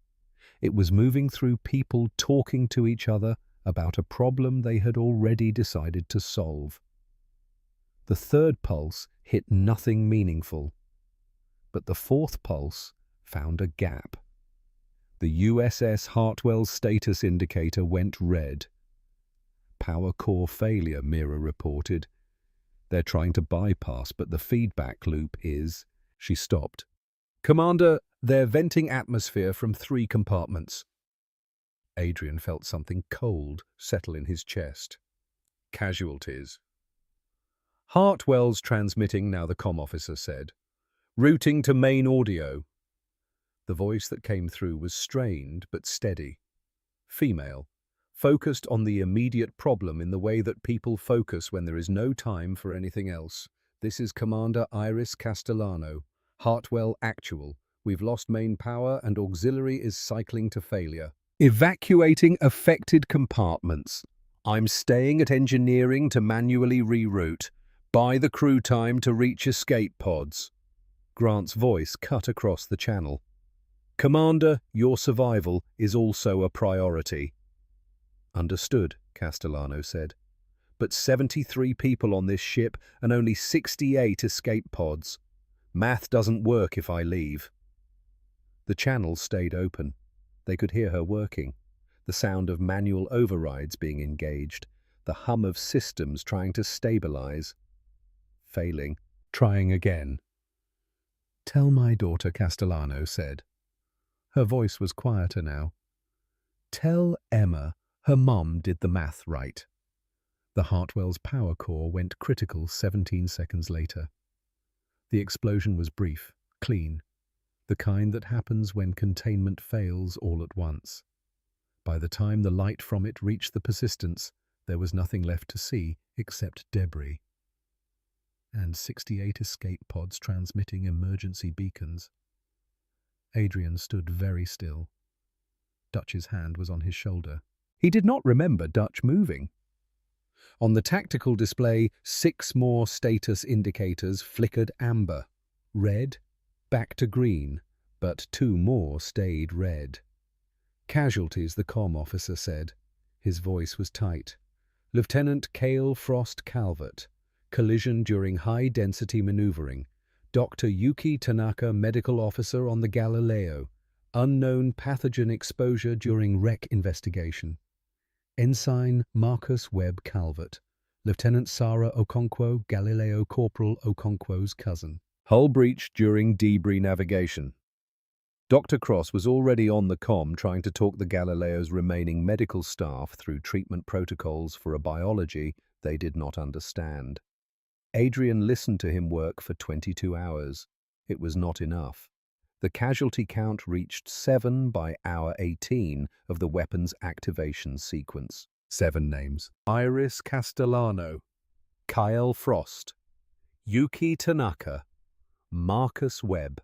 It was moving through people talking to each other about a problem they had already decided to solve. The third pulse hit nothing meaningful. But the fourth pulse found a gap. The USS Hartwell's status indicator went red. Power core failure, Mira reported. They're trying to bypass, but the feedback loop is... She stopped. Commander, they're venting atmosphere from 3 compartments. Adrian felt something cold settle in his chest. Casualties. Hartwell's transmitting now, the comm officer said. Routing to main audio. The voice that came through was strained but steady. Female, focused on the immediate problem in the way that people focus when there is no time for anything else. This is Commander Iris Castellano, Hartwell Actual. We've lost main power and auxiliary is cycling to failure. Evacuating affected compartments. I'm staying at engineering to manually reroute. Buy the crew time to reach escape pods. Grant's voice cut across the channel. Commander, your survival is also a priority. Understood, Castellano said. But 73 people on this ship and only 68 escape pods. Math doesn't work if I leave. The channel stayed open. They could hear her working. The sound of manual overrides being engaged. The hum of systems trying to stabilize. Failing. Trying again. Tell my daughter, Castellano said. Her voice was quieter now. Tell Emma her mom did the math right. The Hartwell's power core went critical 17 seconds later. The explosion was brief, clean, the kind that happens when containment fails all at once. By the time the light from it reached the persistence, there was nothing left to see except debris. And 68 escape pods transmitting emergency beacons. Adrian stood very still. Dutch's hand was on his shoulder. He did not remember Dutch moving. On the tactical display, 6 more status indicators flickered amber. Red, back to green, but 2 more stayed red. Casualties, the comm officer said. His voice was tight. Lieutenant Cale Frost Calvert. Collision during high-density maneuvering. Dr. Yuki Tanaka, medical officer on the Galileo. Unknown pathogen exposure during wreck investigation. Ensign Marcus Webb Calvert. Lieutenant Sarah Okonkwo, Galileo Corporal Okonkwo's cousin. Hull breach during debris navigation. Dr. Cross was already on the comm trying to talk the Galileo's remaining medical staff through treatment protocols for a biology they did not understand. Adrian listened to him work for 22 hours. It was not enough. The casualty count reached 7 by hour 18 of the weapon's activation sequence. 7 names. Iris Castellano, Kyle Frost, Yuki Tanaka, Marcus Webb,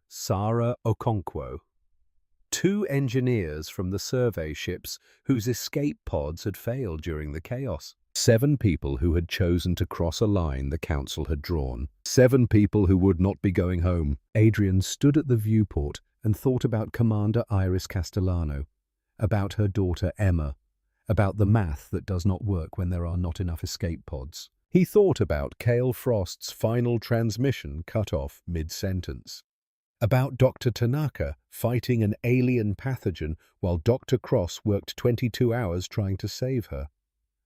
Sarah Okonkwo. 2 engineers from the survey ships whose escape pods had failed during the chaos. 7 people who had chosen to cross a line the council had drawn. 7 people who would not be going home. Adrian stood at the viewport and thought about Commander Iris Castellano, about her daughter Emma, about the math that does not work when there are not enough escape pods. He thought about Cale Frost's final transmission cut off mid-sentence. About Dr. Tanaka fighting an alien pathogen while Dr. Cross worked 22 hours trying to save her.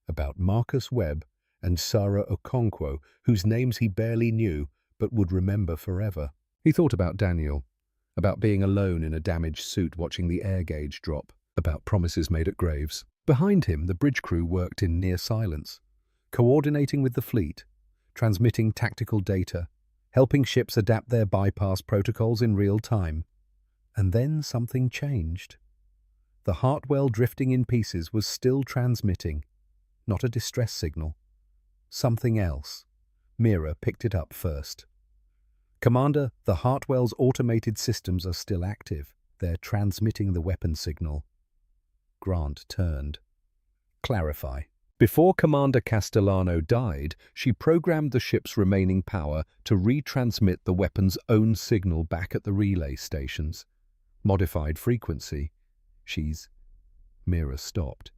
About Marcus Webb and Sarah Okonkwo, whose names he barely knew but would remember forever. He thought about Daniel, about being alone in a damaged suit watching the air gauge drop, about promises made at graves. Behind him, the bridge crew worked in near silence, coordinating with the fleet, transmitting tactical data, helping ships adapt their bypass protocols in real time. And then something changed. The Hartwell drifting in pieces was still transmitting, not a distress signal. Something else. Mira picked it up first. Commander, the Hartwell's automated systems are still active. They're transmitting the weapon signal. Grant turned. Clarify. Before Commander Castellano died, she programmed the ship's remaining power to retransmit the weapon's own signal back at the relay stations. Modified frequency. Mira stopped.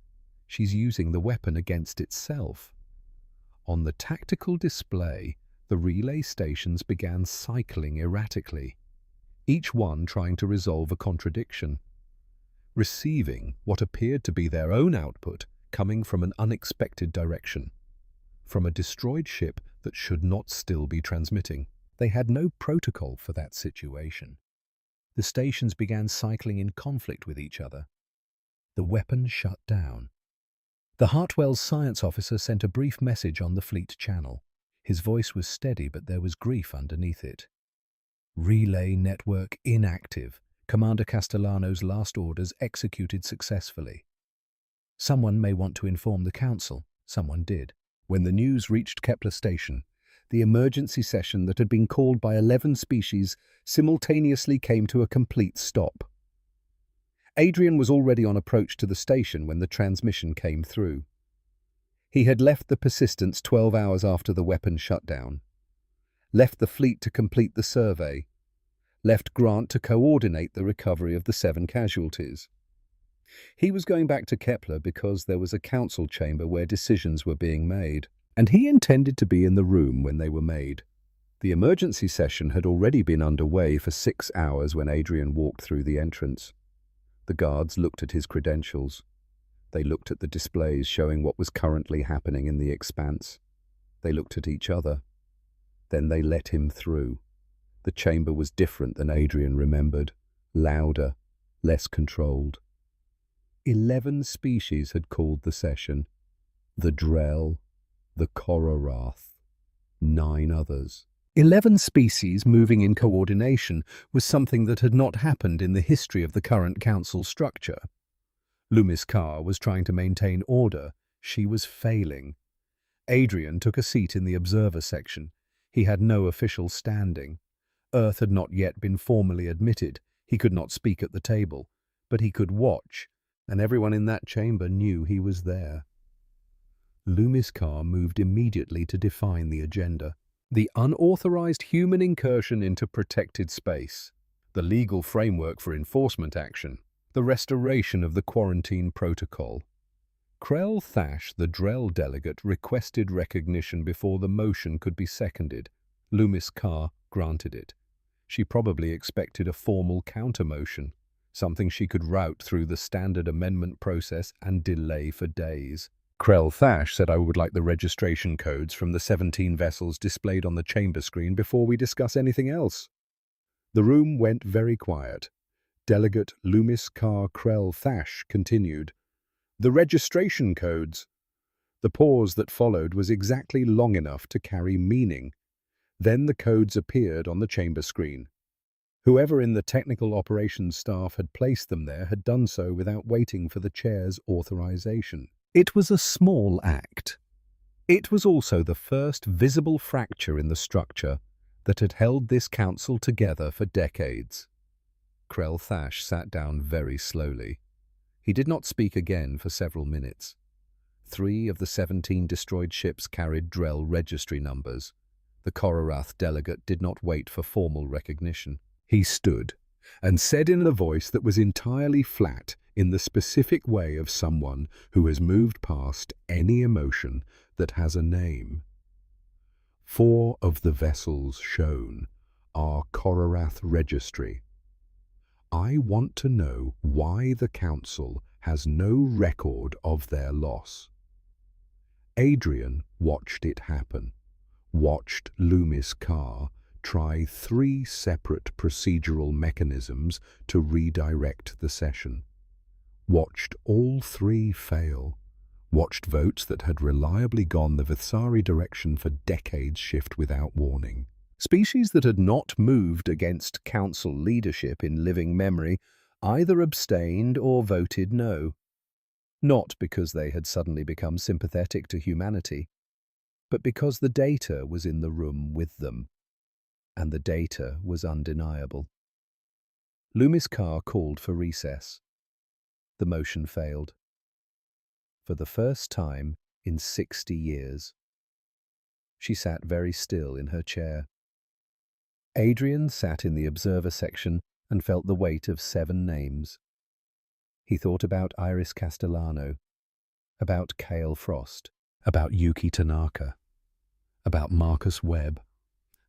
She's using the weapon against itself. On the tactical display, the relay stations began cycling erratically, each one trying to resolve a contradiction, receiving what appeared to be their own output coming from an unexpected direction, from a destroyed ship that should not still be transmitting. They had no protocol for that situation. The stations began cycling in conflict with each other. The weapon shut down. The Hartwell's science officer sent a brief message on the fleet channel. His voice was steady, but there was grief underneath it. Relay network inactive. Commander Castellano's last orders executed successfully. Someone may want to inform the council. Someone did. When the news reached Kepler Station, the emergency session that had been called by 11 species simultaneously came to a complete stop. Adrian was already on approach to the station when the transmission came through. He had left the Persistence 12 hours after the weapon shutdown, left the fleet to complete the survey, left Grant to coordinate the recovery of the 7 casualties. He was going back to Kepler because there was a council chamber where decisions were being made, and he intended to be in the room when they were made. The emergency session had already been underway for 6 hours when Adrian walked through the entrance. The guards looked at his credentials. They looked at the displays showing what was currently happening in the expanse. They looked at each other. Then they let him through. The chamber was different than Adrian remembered, louder, less controlled. 11 species had called the session. The Drell, the Kororath, 9 others. 11 species moving in coordination was something that had not happened in the history of the current council structure. Loomis Carr was trying to maintain order. She was failing. Adrian took a seat in the observer section. He had no official standing. Earth had not yet been formally admitted. He could not speak at the table, but he could watch, and everyone in that chamber knew he was there. Loomis Carr moved immediately to define the agenda. The unauthorized human incursion into protected space, the legal framework for enforcement action, the restoration of the quarantine protocol. Krell Thash, the Drell delegate, requested recognition before the motion could be seconded. Loomis Carr granted it. She probably expected a formal counter-motion, something she could route through the standard amendment process and delay for days. Krell Thash said, "I would like the registration codes from the 17 vessels displayed on the chamber screen before we discuss anything else." The room went very quiet. Delegate Loomis Carr Krell Thash continued, "The registration codes." The pause that followed was exactly long enough to carry meaning. Then the codes appeared on the chamber screen. Whoever in the technical operations staff had placed them there had done so without waiting for the chair's authorization. It was a small act. It was also the first visible fracture in the structure that had held this council together for decades. Krell Thash sat down very slowly. He did not speak again for several minutes. 3 of the 17 destroyed ships carried Drell registry numbers. The Kororath delegate did not wait for formal recognition. He stood and said in a voice that was entirely flat, in the specific way of someone who has moved past any emotion that has a name. 4 of the vessels shown are Kororath registry. I want to know why the Council has no record of their loss. Adrian watched it happen, watched Loomis Carr try 3 separate procedural mechanisms to redirect the session. Watched all 3 fail, watched votes that had reliably gone the Vithsari direction for decades shift without warning. Species that had not moved against council leadership in living memory either abstained or voted no. Not because they had suddenly become sympathetic to humanity, but because the data was in the room with them, and the data was undeniable. Loomis Carr called for recess. The motion failed. For the first time in 60 years. She sat very still in her chair. Adrian sat in the observer section and felt the weight of 7 names. He thought about Iris Castellano, about Cale Frost, about Yuki Tanaka, about Marcus Webb,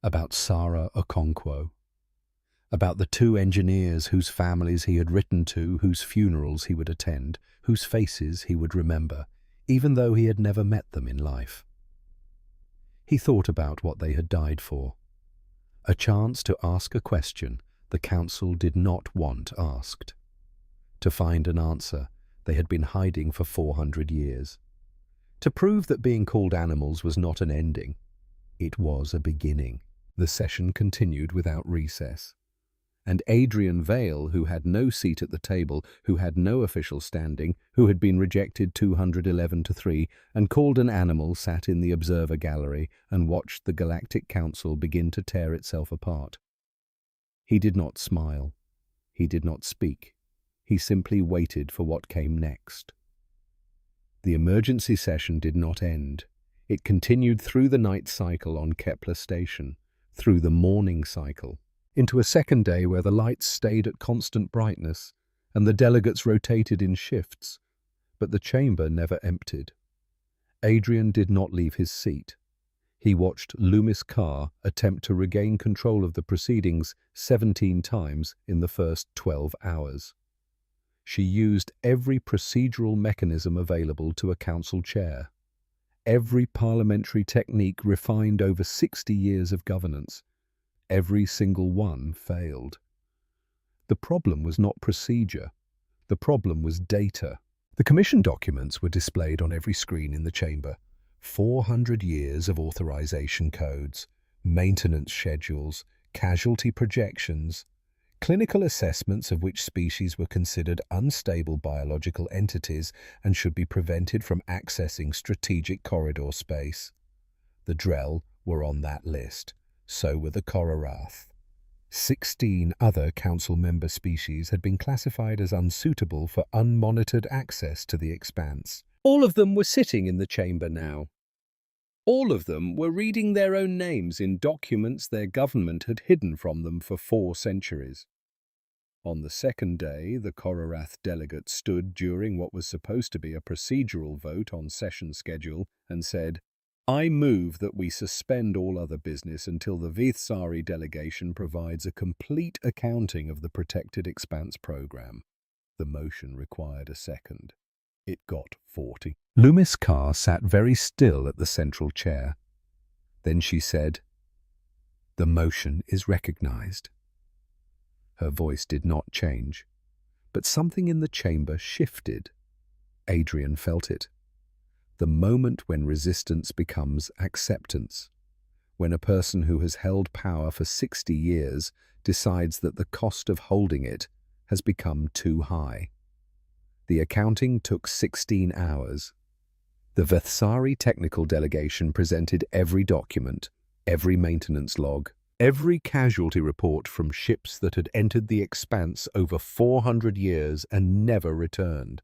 about Sarah Okonkwo, about the 2 engineers whose families he had written to, whose funerals he would attend, whose faces he would remember, even though he had never met them in life. He thought about what they had died for. A chance to ask a question the council did not want asked. To find an answer they had been hiding for 400 years. To prove that being called animals was not an ending. It was a beginning. The session continued without recess. and Adrian Vale, who had no seat at the table, who had no official standing, who had been rejected 211-3, and called an animal, sat in the observer gallery and watched the Galactic Council begin to tear itself apart. He did not smile. He did not speak. He simply waited for what came next. The emergency session did not end. It continued through the night cycle on Kepler Station, through the morning cycle, into a second day where the lights stayed at constant brightness and the delegates rotated in shifts, but the chamber never emptied. Adrian did not leave his seat. He watched Loomis Carr attempt to regain control of the proceedings 17 times in the first 12 hours. She used every procedural mechanism available to a council chair, every parliamentary technique refined over 60 years of governance. Every single one failed. The problem was not procedure. The problem was data. The commission documents were displayed on every screen in the chamber. 400 years of authorization codes, maintenance schedules, casualty projections, clinical assessments of which species were considered unstable biological entities and should be prevented from accessing strategic corridor space. The Drell were on that list. So were the Kororoth. 16 other council member species had been classified as unsuitable for unmonitored access to the expanse. All of them were sitting in the chamber now. All of them were reading their own names in documents their government had hidden from them for 4 centuries. On the second day, the Kororoth delegate stood during what was supposed to be a procedural vote on session schedule and said, "I move that we suspend all other business until the Vithsari delegation provides a complete accounting of the Protected Expanse program." The motion required a second. It got 40. Loomis Carr sat very still at the central chair. Then she said, "The motion is recognized." Her voice did not change, but something in the chamber shifted. Adrian felt it. The moment when resistance becomes acceptance, when a person who has held power for 60 years decides that the cost of holding it has become too high. The accounting took 16 hours. The Vithsari technical delegation presented every document, every maintenance log, every casualty report from ships that had entered the expanse over 400 years and never returned.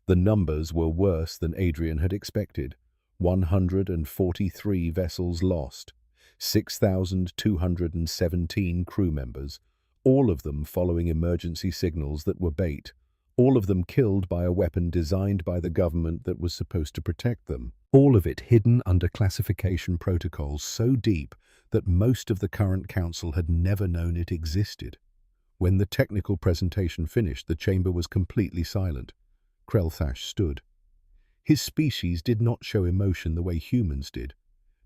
The numbers were worse than Adrian had expected. 143 vessels lost, 6,217 crew members, all of them following emergency signals that were bait, all of them killed by a weapon designed by the government that was supposed to protect them, all of it hidden under classification protocols so deep that most of the current council had never known it existed. When the technical presentation finished, the chamber was completely silent. Krelthash stood. His species did not show emotion the way humans did,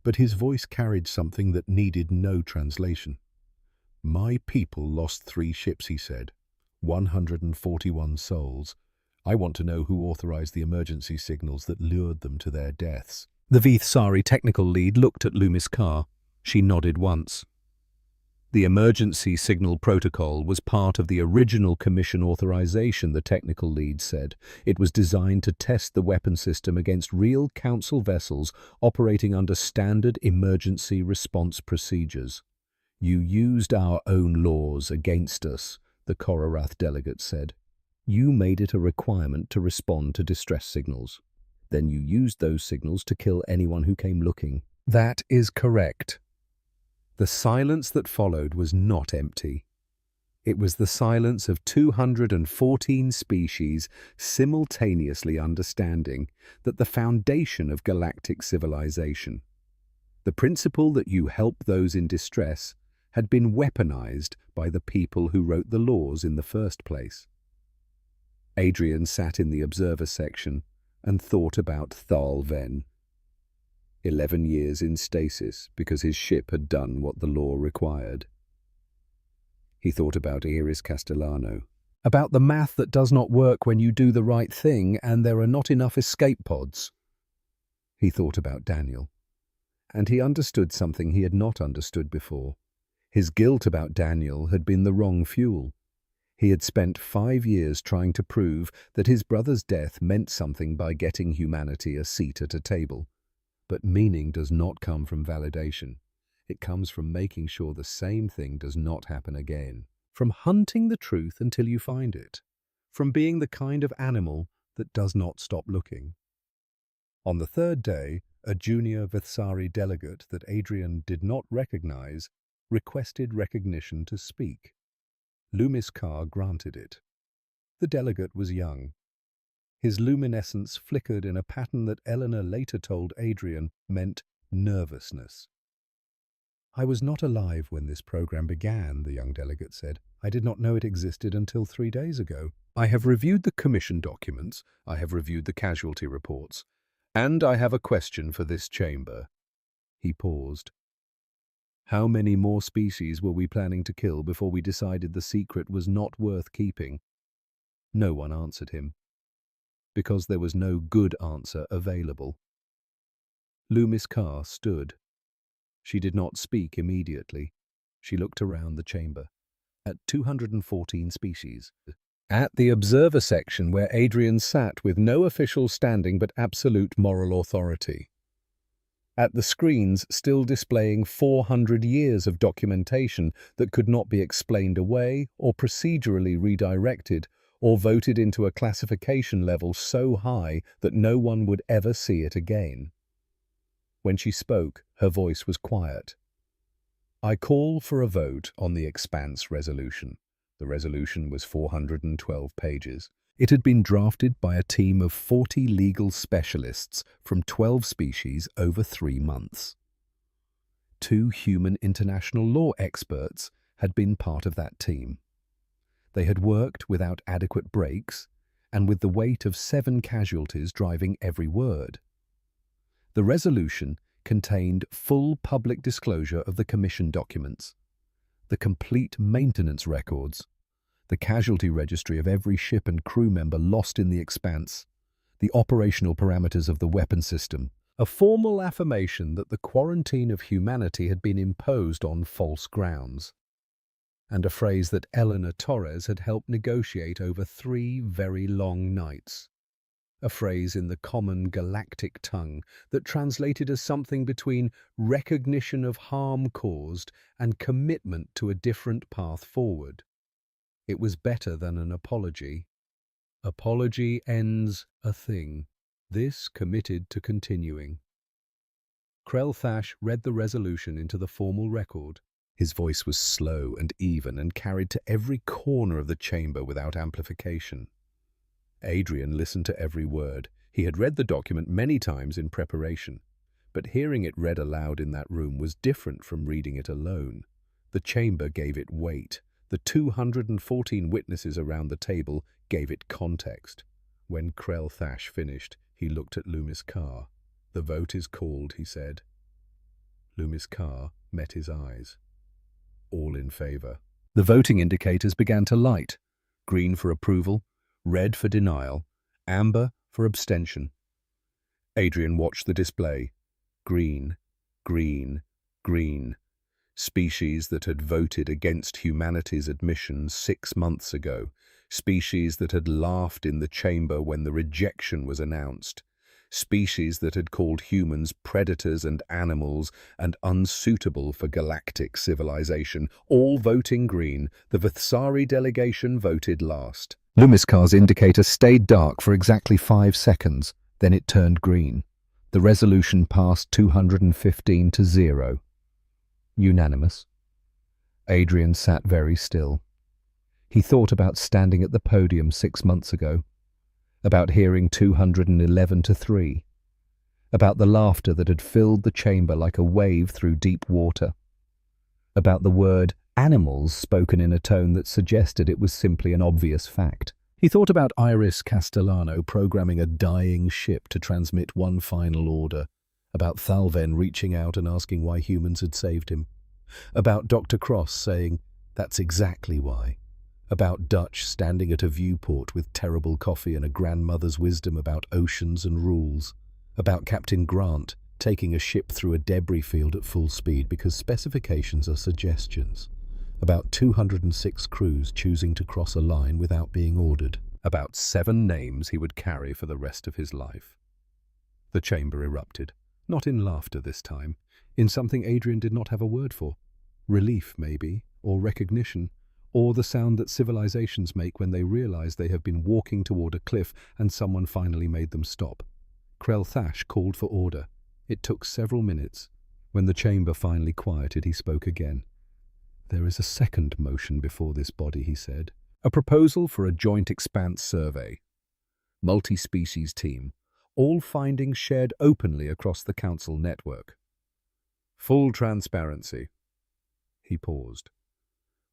but his voice carried something that needed no translation. "My people lost 3 ships," he said. 141 souls. I want to know who authorized the emergency signals that lured them to their deaths. The Vithsari technical lead looked at Loomis Carr. She nodded once. The emergency signal protocol was part of the original commission authorization, the technical lead said. It was designed to test the weapon system against real council vessels operating under standard emergency response procedures. "You used our own laws against us," the Kororoth delegate said. "You made it a requirement to respond to distress signals. Then you used those signals to kill anyone who came looking." "That is correct." The silence that followed was not empty. It was the silence of 214 species simultaneously understanding that the foundation of galactic civilization, the principle that you help those in distress, had been weaponized by the people who wrote the laws in the first place. Adrian sat in the observer section and thought about Thal Ven. 11 years in stasis because his ship had done what the law required. He thought about Iris Castellano, about the math that does not work when you do the right thing and there are not enough escape pods. He thought about Daniel, and he understood something he had not understood before. His guilt about Daniel had been the wrong fuel. He had spent 5 years trying to prove that his brother's death meant something by getting humanity a seat at a table. But meaning does not come from validation. It comes from making sure the same thing does not happen again. From hunting the truth until you find it. From being the kind of animal that does not stop looking. On the third day, a junior Vithsari delegate that Adrian did not recognize requested recognition to speak. Loomis Carr granted it. The delegate was young. His luminescence flickered in a pattern that Eleanor later told Adrian meant nervousness. "I was not alive when this program began," the young delegate said. "I did not know it existed until 3 days ago. I have reviewed the commission documents, I have reviewed the casualty reports, and I have a question for this chamber." He paused. "How many more species were we planning to kill before we decided the secret was not worth keeping?" No one answered him, because there was no good answer available. Loomis Carr stood. She did not speak immediately. She looked around the chamber. At 214 species. At the observer section where Adrian sat with no official standing but absolute moral authority. At the screens still displaying 400 years of documentation that could not be explained away or procedurally redirected or voted into a classification level so high that no one would ever see it again. When she spoke, her voice was quiet. "I call for a vote on the Expanse resolution." The resolution was 412 pages. It had been drafted by a team of 40 legal specialists from 12 species over 3 months. 2 human international law experts had been part of that team. They had worked without adequate breaks and with the weight of 7 casualties driving every word. The resolution contained full public disclosure of the commission documents, the complete maintenance records, the casualty registry of every ship and crew member lost in the Expanse, the operational parameters of the weapon system, a formal affirmation that the quarantine of humanity had been imposed on false grounds, and a phrase that Eleanor Torres had helped negotiate over 3 very long nights. A phrase in the common Galactic tongue that translated as something between recognition of harm caused and commitment to a different path forward. It was better than an apology. Apology ends a thing. This committed to continuing. Krell read the resolution into the formal record. His voice was slow and even and carried to every corner of the chamber without amplification. Adrian listened to every word. He had read the document many times in preparation, but hearing it read aloud in that room was different from reading it alone. The chamber gave it weight. The 214 witnesses around the table gave it context. When Krell finished, he looked at Loomis Carr. "The vote is called," he said. Loomis Carr met his eyes. All in favor. The voting indicators began to light. Green for approval, red for denial, amber for abstention. Adrian watched the display. Green, green, green. Species that had voted against humanity's admission 6 months ago. Species that had laughed in the chamber when the rejection was announced. Species that had called humans predators and animals and unsuitable for galactic civilization. All voting green. The Vithsari delegation voted last. Loomis Carr's indicator stayed dark for exactly 5 seconds. Then it turned green. The resolution passed 215 to 0. Unanimous. Adrian sat very still. He thought about standing at the podium 6 months ago, about hearing 211 to 3, about the laughter that had filled the chamber like a wave through deep water, about the word animals spoken in a tone that suggested it was simply an obvious fact. He thought about Iris Castellano programming a dying ship to transmit one final order, about Thalven reaching out and asking why humans had saved him, about Dr. Cross saying, "That's exactly why," about Dutch standing at a viewport with terrible coffee and a grandmother's wisdom about oceans and rules, about Captain Grant taking a ship through a debris field at full speed because specifications are suggestions. About 206 crews choosing to cross a line without being ordered. About 7 names he would carry for the rest of his life. The chamber erupted, not in laughter this time, in something Adrian did not have a word for. Relief, maybe, or recognition, or the sound that civilizations make when they realize they have been walking toward a cliff and someone finally made them stop. Krelthash called for order. It took several minutes. When the chamber finally quieted, he spoke again. "There is a second motion before this body," he said. "A proposal for a joint expanse survey. Multi-species team. All findings shared openly across the Council network. Full transparency." He paused.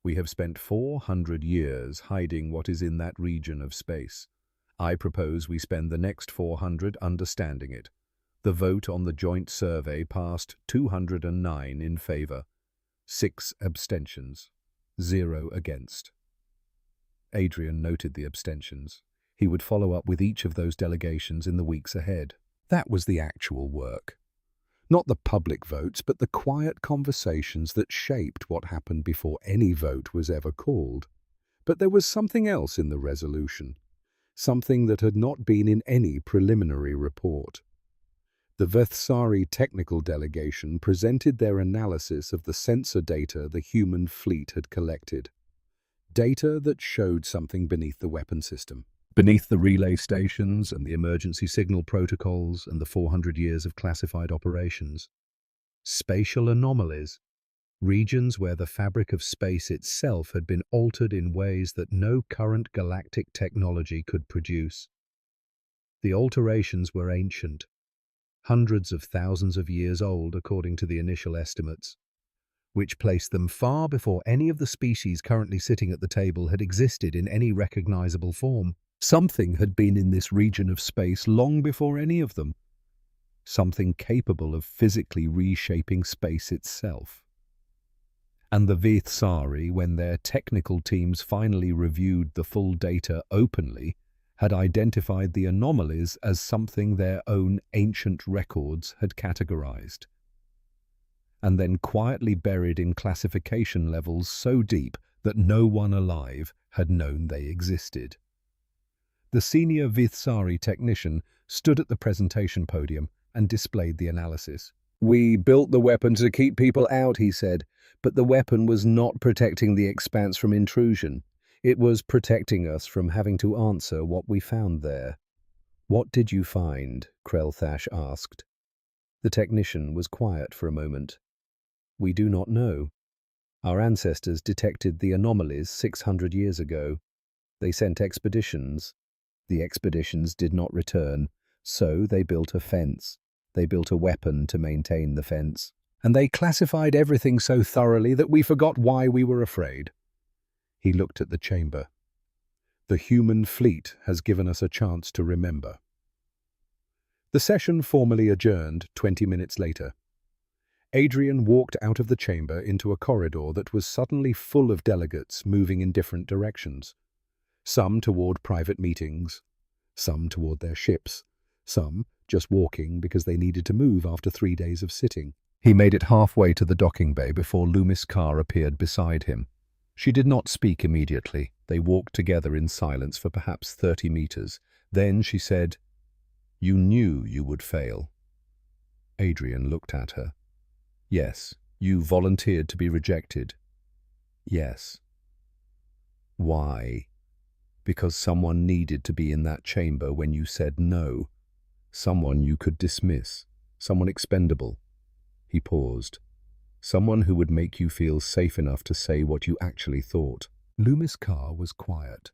"We have spent 400 years hiding what is in that region of space. I propose we spend the next 400 understanding it. The vote on the joint survey passed 209 in favor, 6 abstentions, 0 against." Adrian noted the abstentions. He would follow up with each of those delegations in the weeks ahead. That was the actual work. Not the public votes, but the quiet conversations that shaped what happened before any vote was ever called. But there was something else in the resolution, something that had not been in any preliminary report. The Vethsari technical delegation presented their analysis of the sensor data the human fleet had collected. Data that showed something beneath the weapon system. Beneath the relay stations and the emergency signal protocols and the 400 years of classified operations. Spatial anomalies. Regions where the fabric of space itself had been altered in ways that no current galactic technology could produce. The alterations were ancient, hundreds of thousands of years old according to the initial estimates, which placed them far before any of the species currently sitting at the table had existed in any recognizable form. Something had been in this region of space long before any of them. Something capable of physically reshaping space itself. And the Vethsari, when their technical teams finally reviewed the full data openly, had identified the anomalies as something their own ancient records had categorized, and then quietly buried in classification levels so deep that no one alive had known they existed. The senior Vethsari technician stood at the presentation podium and displayed the analysis. "We built the weapon to keep people out," he said, "but the weapon was not protecting the expanse from intrusion. It was protecting us from having to answer what we found there." "What did you find?" Krelthash asked. The technician was quiet for a moment. "We do not know. Our ancestors detected the anomalies 600 years ago. They sent expeditions. The expeditions did not return, so they built a fence. They built a weapon to maintain the fence. And they classified everything so thoroughly that we forgot why we were afraid." He looked at the chamber. "The human fleet has given us a chance to remember." The session formally adjourned 20 minutes later. Adrian walked out of the chamber into a corridor that was suddenly full of delegates moving in different directions. Some toward private meetings, some toward their ships, some just walking because they needed to move after 3 days of sitting. He made it halfway to the docking bay before Loomis Carr appeared beside him. She did not speak immediately. They walked together in silence for perhaps 30 meters. Then she said, "You knew you would fail." Adrian looked at her. "Yes, you volunteered to be rejected." "Yes." "Why?" "Because someone needed to be in that chamber when you said no. Someone you could dismiss. Someone expendable." He paused. "Someone who would make you feel safe enough to say what you actually thought." Loomis Carr was quiet.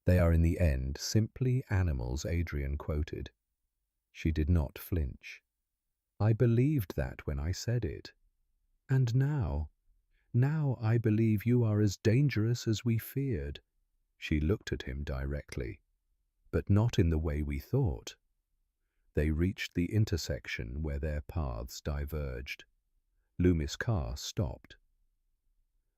"They are in the end simply animals," Adrian quoted. She did not flinch. "I believed that when I said it. And now I believe you are as dangerous as we feared." She looked at him directly. "But not in the way we thought." They reached the intersection where their paths diverged. Loomis Carr stopped.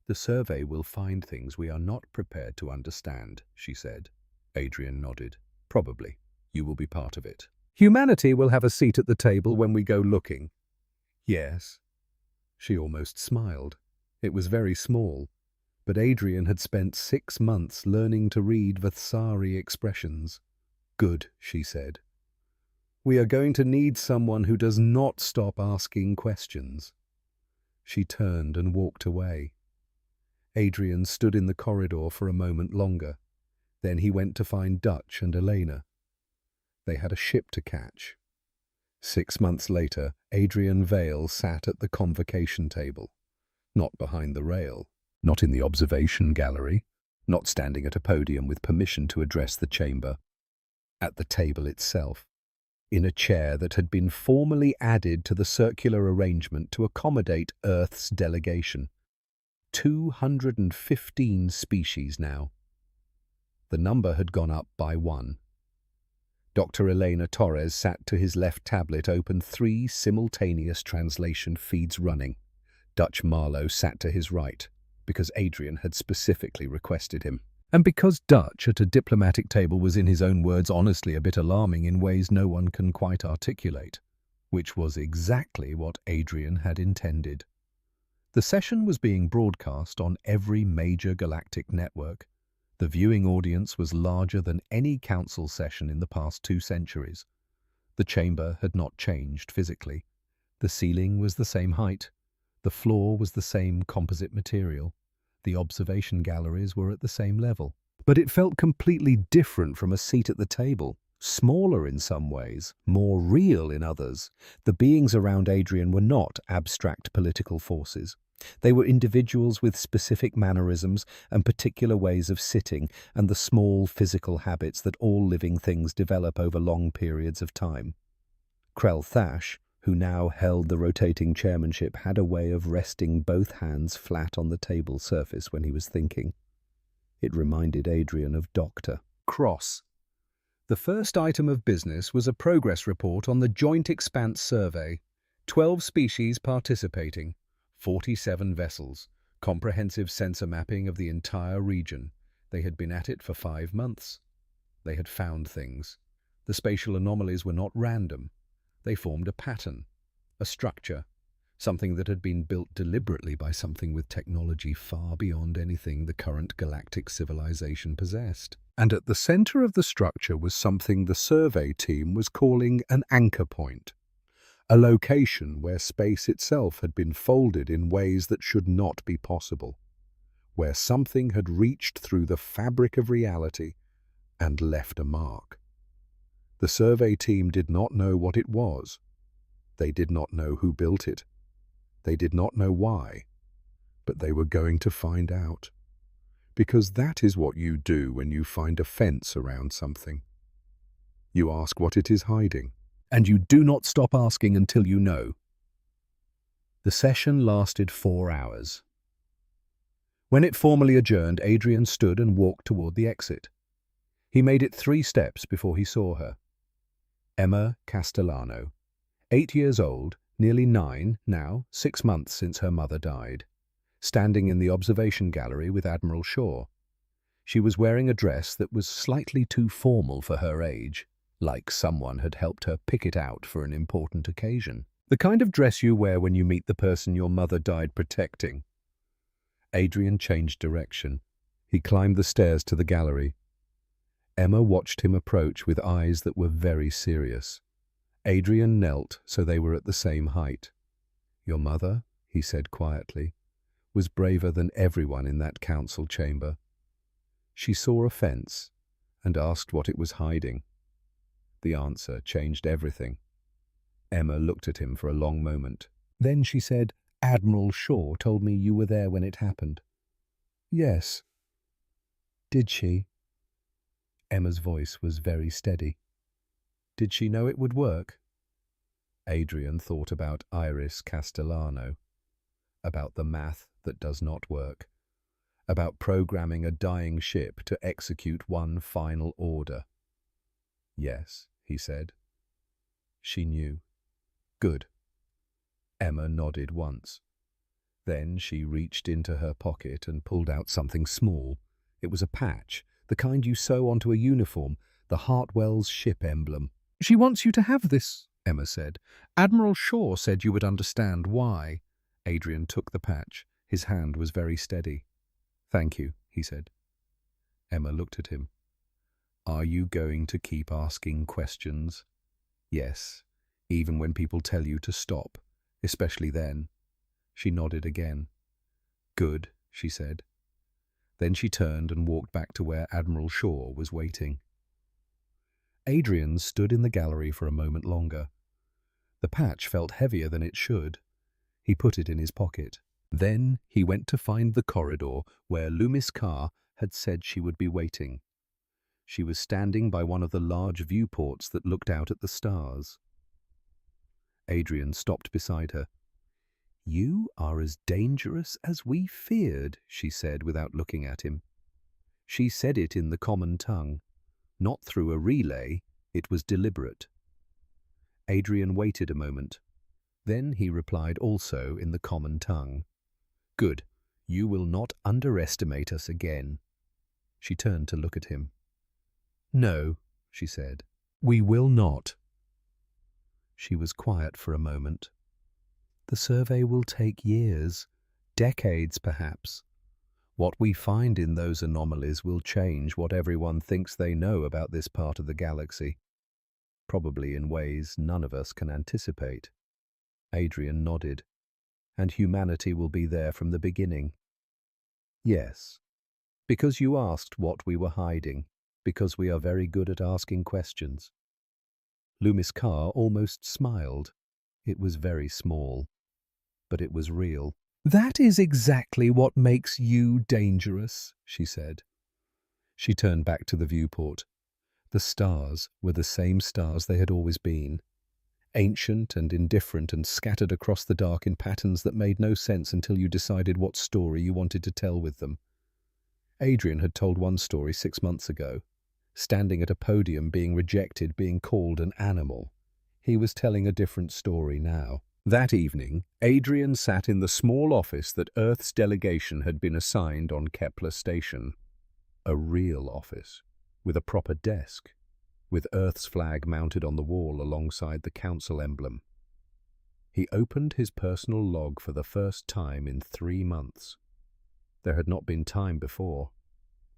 "The survey will find things we are not prepared to understand," she said. Adrian nodded. "Probably. You will be part of it." Humanity will have a seat at the table when we go looking. Yes. She almost smiled. It was very small, but Adrian had spent 6 months learning to read Vathsari expressions. Good, she said. We are going to need someone who does not stop asking questions. She turned and walked away. Adrian stood in the corridor for a moment longer. Then he went to find Dutch and Elena. They had a ship to catch. 6 months later, Adrian Vale sat at the convocation table, not behind the rail, not in the observation gallery, not standing at a podium with permission to address the chamber. At the table itself, in a chair that had been formally added to the circular arrangement to accommodate Earth's delegation. 215 species now. The number had gone up by 1. Dr. Elena Torres sat to his left tablet, opened 3 simultaneous translation feeds running. Dutch Marlowe sat to his right, because Adrian had specifically requested him. And because Dutch at a diplomatic table was, in his own words, honestly a bit alarming in ways no one can quite articulate, which was exactly what Adrian had intended. The session was being broadcast on every major galactic network. The viewing audience was larger than any council session in the past 2 centuries. The chamber had not changed physically. The ceiling was the same height. The floor was the same composite material. The observation galleries were at the same level. But it felt completely different from a seat at the table. Smaller in some ways, more real in others. The beings around Adrian were not abstract political forces. They were individuals with specific mannerisms and particular ways of sitting and the small physical habits that all living things develop over long periods of time. Krell Thash, who now held the rotating chairmanship, had a way of resting both hands flat on the table surface when he was thinking. It reminded Adrian of Dr. Cross. The first item of business was a progress report on the Joint Expanse Survey. 12 species participating, 47 vessels, comprehensive sensor mapping of the entire region. They had been at it for 5 months. They had found things. The spatial anomalies were not random. They formed a pattern, a structure, something that had been built deliberately by something with technology far beyond anything the current galactic civilization possessed. And at the center of the structure was something the survey team was calling an anchor point, a location where space itself had been folded in ways that should not be possible, where something had reached through the fabric of reality and left a mark. The survey team did not know what it was. They did not know who built it. They did not know why. But they were going to find out. Because that is what you do when you find a fence around something. You ask what it is hiding. And you do not stop asking until you know. The session lasted 4 hours. When it formally adjourned, Adrian stood and walked toward the exit. He made it 3 steps before he saw her. Emma Castellano, 8 years old, nearly 9 now, 6 months since her mother died, standing in the observation gallery with Admiral Shaw. She was wearing a dress that was slightly too formal for her age, like someone had helped her pick it out for an important occasion. The kind of dress you wear when you meet the person your mother died protecting. Adrian changed direction. He climbed the stairs to the gallery. Emma watched him approach with eyes that were very serious. Adrian knelt so they were at the same height. Your mother, he said quietly, was braver than everyone in that council chamber. She saw a fence and asked what it was hiding. The answer changed everything. Emma looked at him for a long moment. Then she said, Admiral Shaw told me you were there when it happened. Yes. Did she? Emma's voice was very steady. Did she know it would work? Adrian thought about Iris Castellano, about the math that does not work, about programming a dying ship to execute one final order. Yes, he said. She knew. Good. Emma nodded once. Then she reached into her pocket and pulled out something small. It was a patch, the kind you sew onto a uniform, the Hartwell's ship emblem. She wants you to have this, Emma said. Admiral Shaw said you would understand why. Adrian took the patch. His hand was very steady. Thank you, he said. Emma looked at him. Are you going to keep asking questions? Yes, even when people tell you to stop, especially then. She nodded again. Good, she said. Then she turned and walked back to where Admiral Shaw was waiting. Adrian stood in the gallery for a moment longer. The patch felt heavier than it should. He put it in his pocket. Then he went to find the corridor where Loomis Carr had said she would be waiting. She was standing by one of the large viewports that looked out at the stars. Adrian stopped beside her. You are as dangerous as we feared, she said without looking at him. She said it in the common tongue. Not through a relay, it was deliberate. Adrian waited a moment. Then he replied also in the common tongue. Good, you will not underestimate us again. She turned to look at him. No, she said, we will not. She was quiet for a moment. The survey will take years, decades perhaps. What we find in those anomalies will change what everyone thinks they know about this part of the galaxy, probably in ways none of us can anticipate. Adrian nodded. And humanity will be there from the beginning. Yes, because you asked what we were hiding, because we are very good at asking questions. Loomis Carr almost smiled. It was very small, but it was real. That is exactly what makes you dangerous, she said. She turned back to the viewport. The stars were the same stars they had always been, ancient and indifferent and scattered across the dark in patterns that made no sense until you decided what story you wanted to tell with them. Adrian had told one story 6 months ago, standing at a podium being rejected, being called an animal. He was telling a different story now. That evening, Adrian sat in the small office that Earth's delegation had been assigned on Kepler Station. A real office, with a proper desk, with Earth's flag mounted on the wall alongside the council emblem. He opened his personal log for the first time in 3 months. There had not been time before.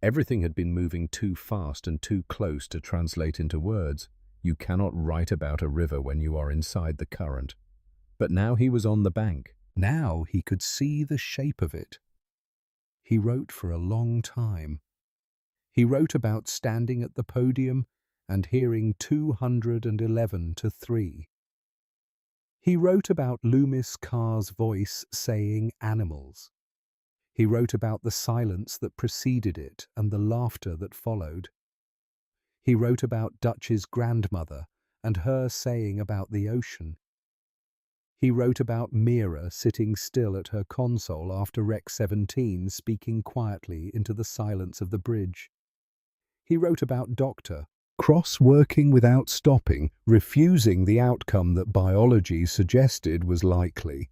Everything had been moving too fast and too close to translate into words. You cannot write about a river when you are inside the current. But now he was on the bank. Now he could see the shape of it. He wrote for a long time. He wrote about standing at the podium and hearing 211 to 3. He wrote about Loomis Carr's voice saying animals. He wrote about the silence that preceded it and the laughter that followed. He wrote about Dutch's grandmother and her saying about the ocean. He wrote about Mira sitting still at her console after Rec 17 speaking quietly into the silence of the bridge. He wrote about Doctor, cross-working without stopping, refusing the outcome that biology suggested was likely.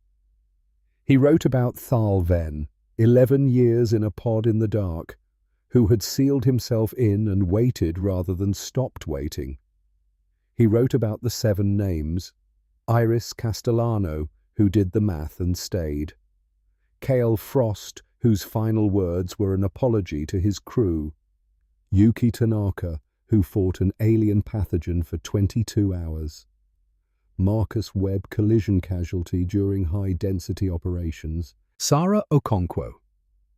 He wrote about Thal Ven, 11 years in a pod in the dark, who had sealed himself in and waited rather than stopped waiting. He wrote about the 7 names, Iris Castellano, who did the math and stayed, Cale Frost, whose final words were an apology to his crew, Yuki Tanaka, who fought an alien pathogen for 22 hours, Marcus Webb collision casualty during high-density operations, Sarah Okonkwo,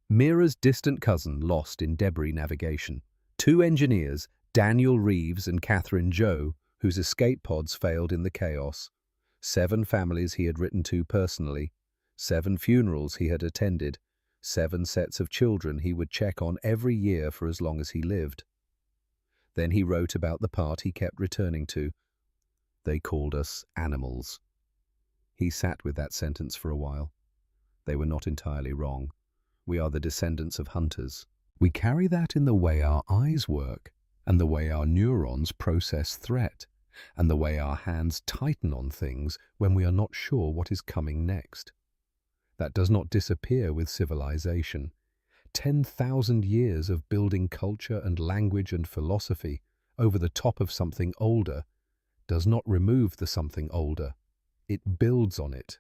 Mira's distant cousin lost in debris navigation, 2 engineers, Daniel Reeves and Catherine Joe, whose escape pods failed in the chaos, 7 families he had written to personally, 7 funerals he had attended, 7 sets of children he would check on every year for as long as he lived. Then he wrote about the part he kept returning to. They called us animals. He sat with that sentence for a while. They were not entirely wrong. We are the descendants of hunters. We carry that in the way our eyes work, and the way our neurons process threat, and the way our hands tighten on things when we are not sure what is coming next. That does not disappear with civilization. 10,000 years of building culture and language and philosophy over the top of something older does not remove the something older. It builds on it.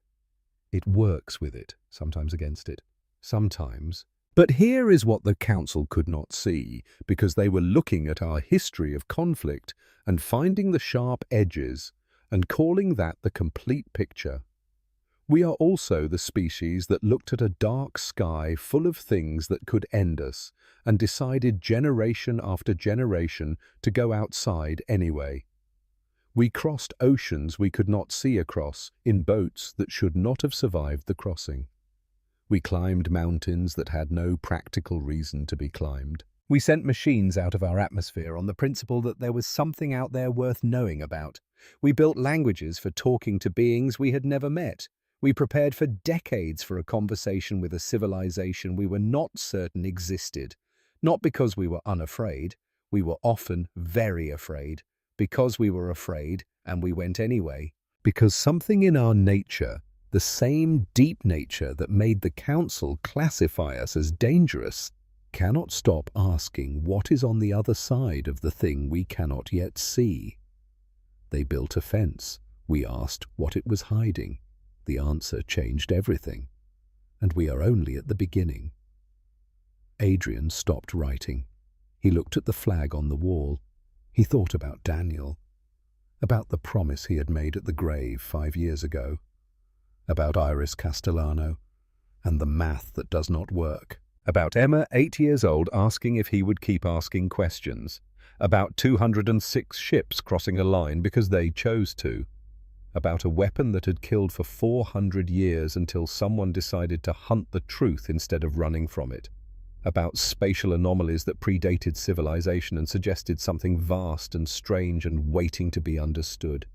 It works with it, sometimes against it, sometimes. But here is what the council could not see, because they were looking at our history of conflict and finding the sharp edges and calling that the complete picture. We are also the species that looked at a dark sky full of things that could end us and decided generation after generation to go outside anyway. We crossed oceans we could not see across in boats that should not have survived the crossing. We climbed mountains that had no practical reason to be climbed. We sent machines out of our atmosphere on the principle that there was something out there worth knowing about. We built languages for talking to beings we had never met. We prepared for decades for a conversation with a civilization we were not certain existed. Not because we were unafraid. We were often very afraid. Because we were afraid, and we went anyway. Because something in our nature, the same deep nature that made the council classify us as dangerous, cannot stop asking what is on the other side of the thing we cannot yet see. They built a fence. We asked what it was hiding. The answer changed everything. And we are only at the beginning. Adrian stopped writing. He looked at the flag on the wall. He thought about Daniel, about the promise he had made at the grave 5 years ago, about Iris Castellano and the math that does not work, about Emma, 8 years old, asking if he would keep asking questions, about 206 ships crossing a line because they chose to, about a weapon that had killed for 400 years until someone decided to hunt the truth instead of running from it, about spatial anomalies that predated civilization and suggested something vast and strange and waiting to be understood.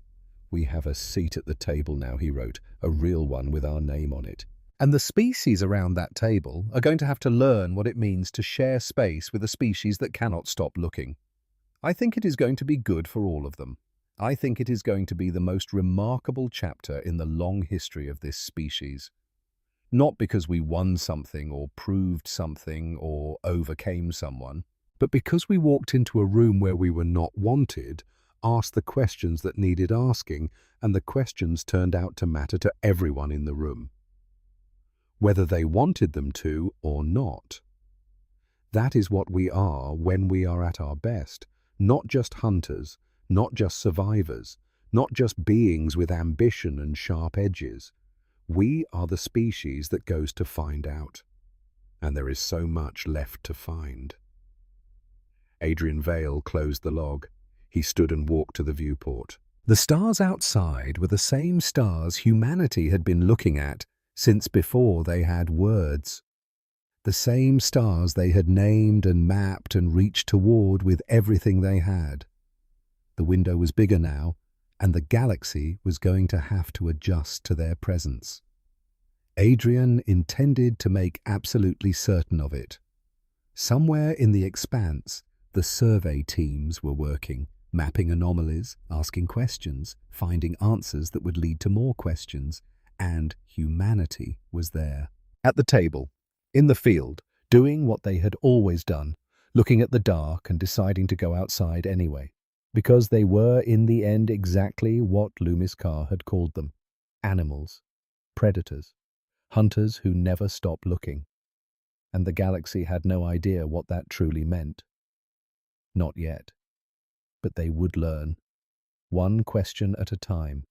We have a seat at the table now, he wrote, a real one with our name on it. And the species around that table are going to have to learn what it means to share space with a species that cannot stop looking. I think it is going to be good for all of them. I think it is going to be the most remarkable chapter in the long history of this species. Not because we won something or proved something or overcame someone, but because we walked into a room where we were not wanted, asked the questions that needed asking, and the questions turned out to matter to everyone in the room, whether they wanted them to or not. That is what we are when we are at our best, not just hunters, not just survivors, not just beings with ambition and sharp edges. We are the species that goes to find out. And there is so much left to find. Adrian Vale closed the log. He stood and walked to the viewport. The stars outside were the same stars humanity had been looking at since before they had words. The same stars they had named and mapped and reached toward with everything they had. The window was bigger now, and the galaxy was going to have to adjust to their presence. Adrian intended to make absolutely certain of it. Somewhere in the expanse, the survey teams were working, mapping anomalies, asking questions, finding answers that would lead to more questions, and humanity was there. At the table, in the field, doing what they had always done, looking at the dark and deciding to go outside anyway. Because they were in the end exactly what Loomis Carr had called them. Animals, predators, hunters who never stop looking. And the galaxy had no idea what that truly meant. Not yet. But they would learn, one question at a time.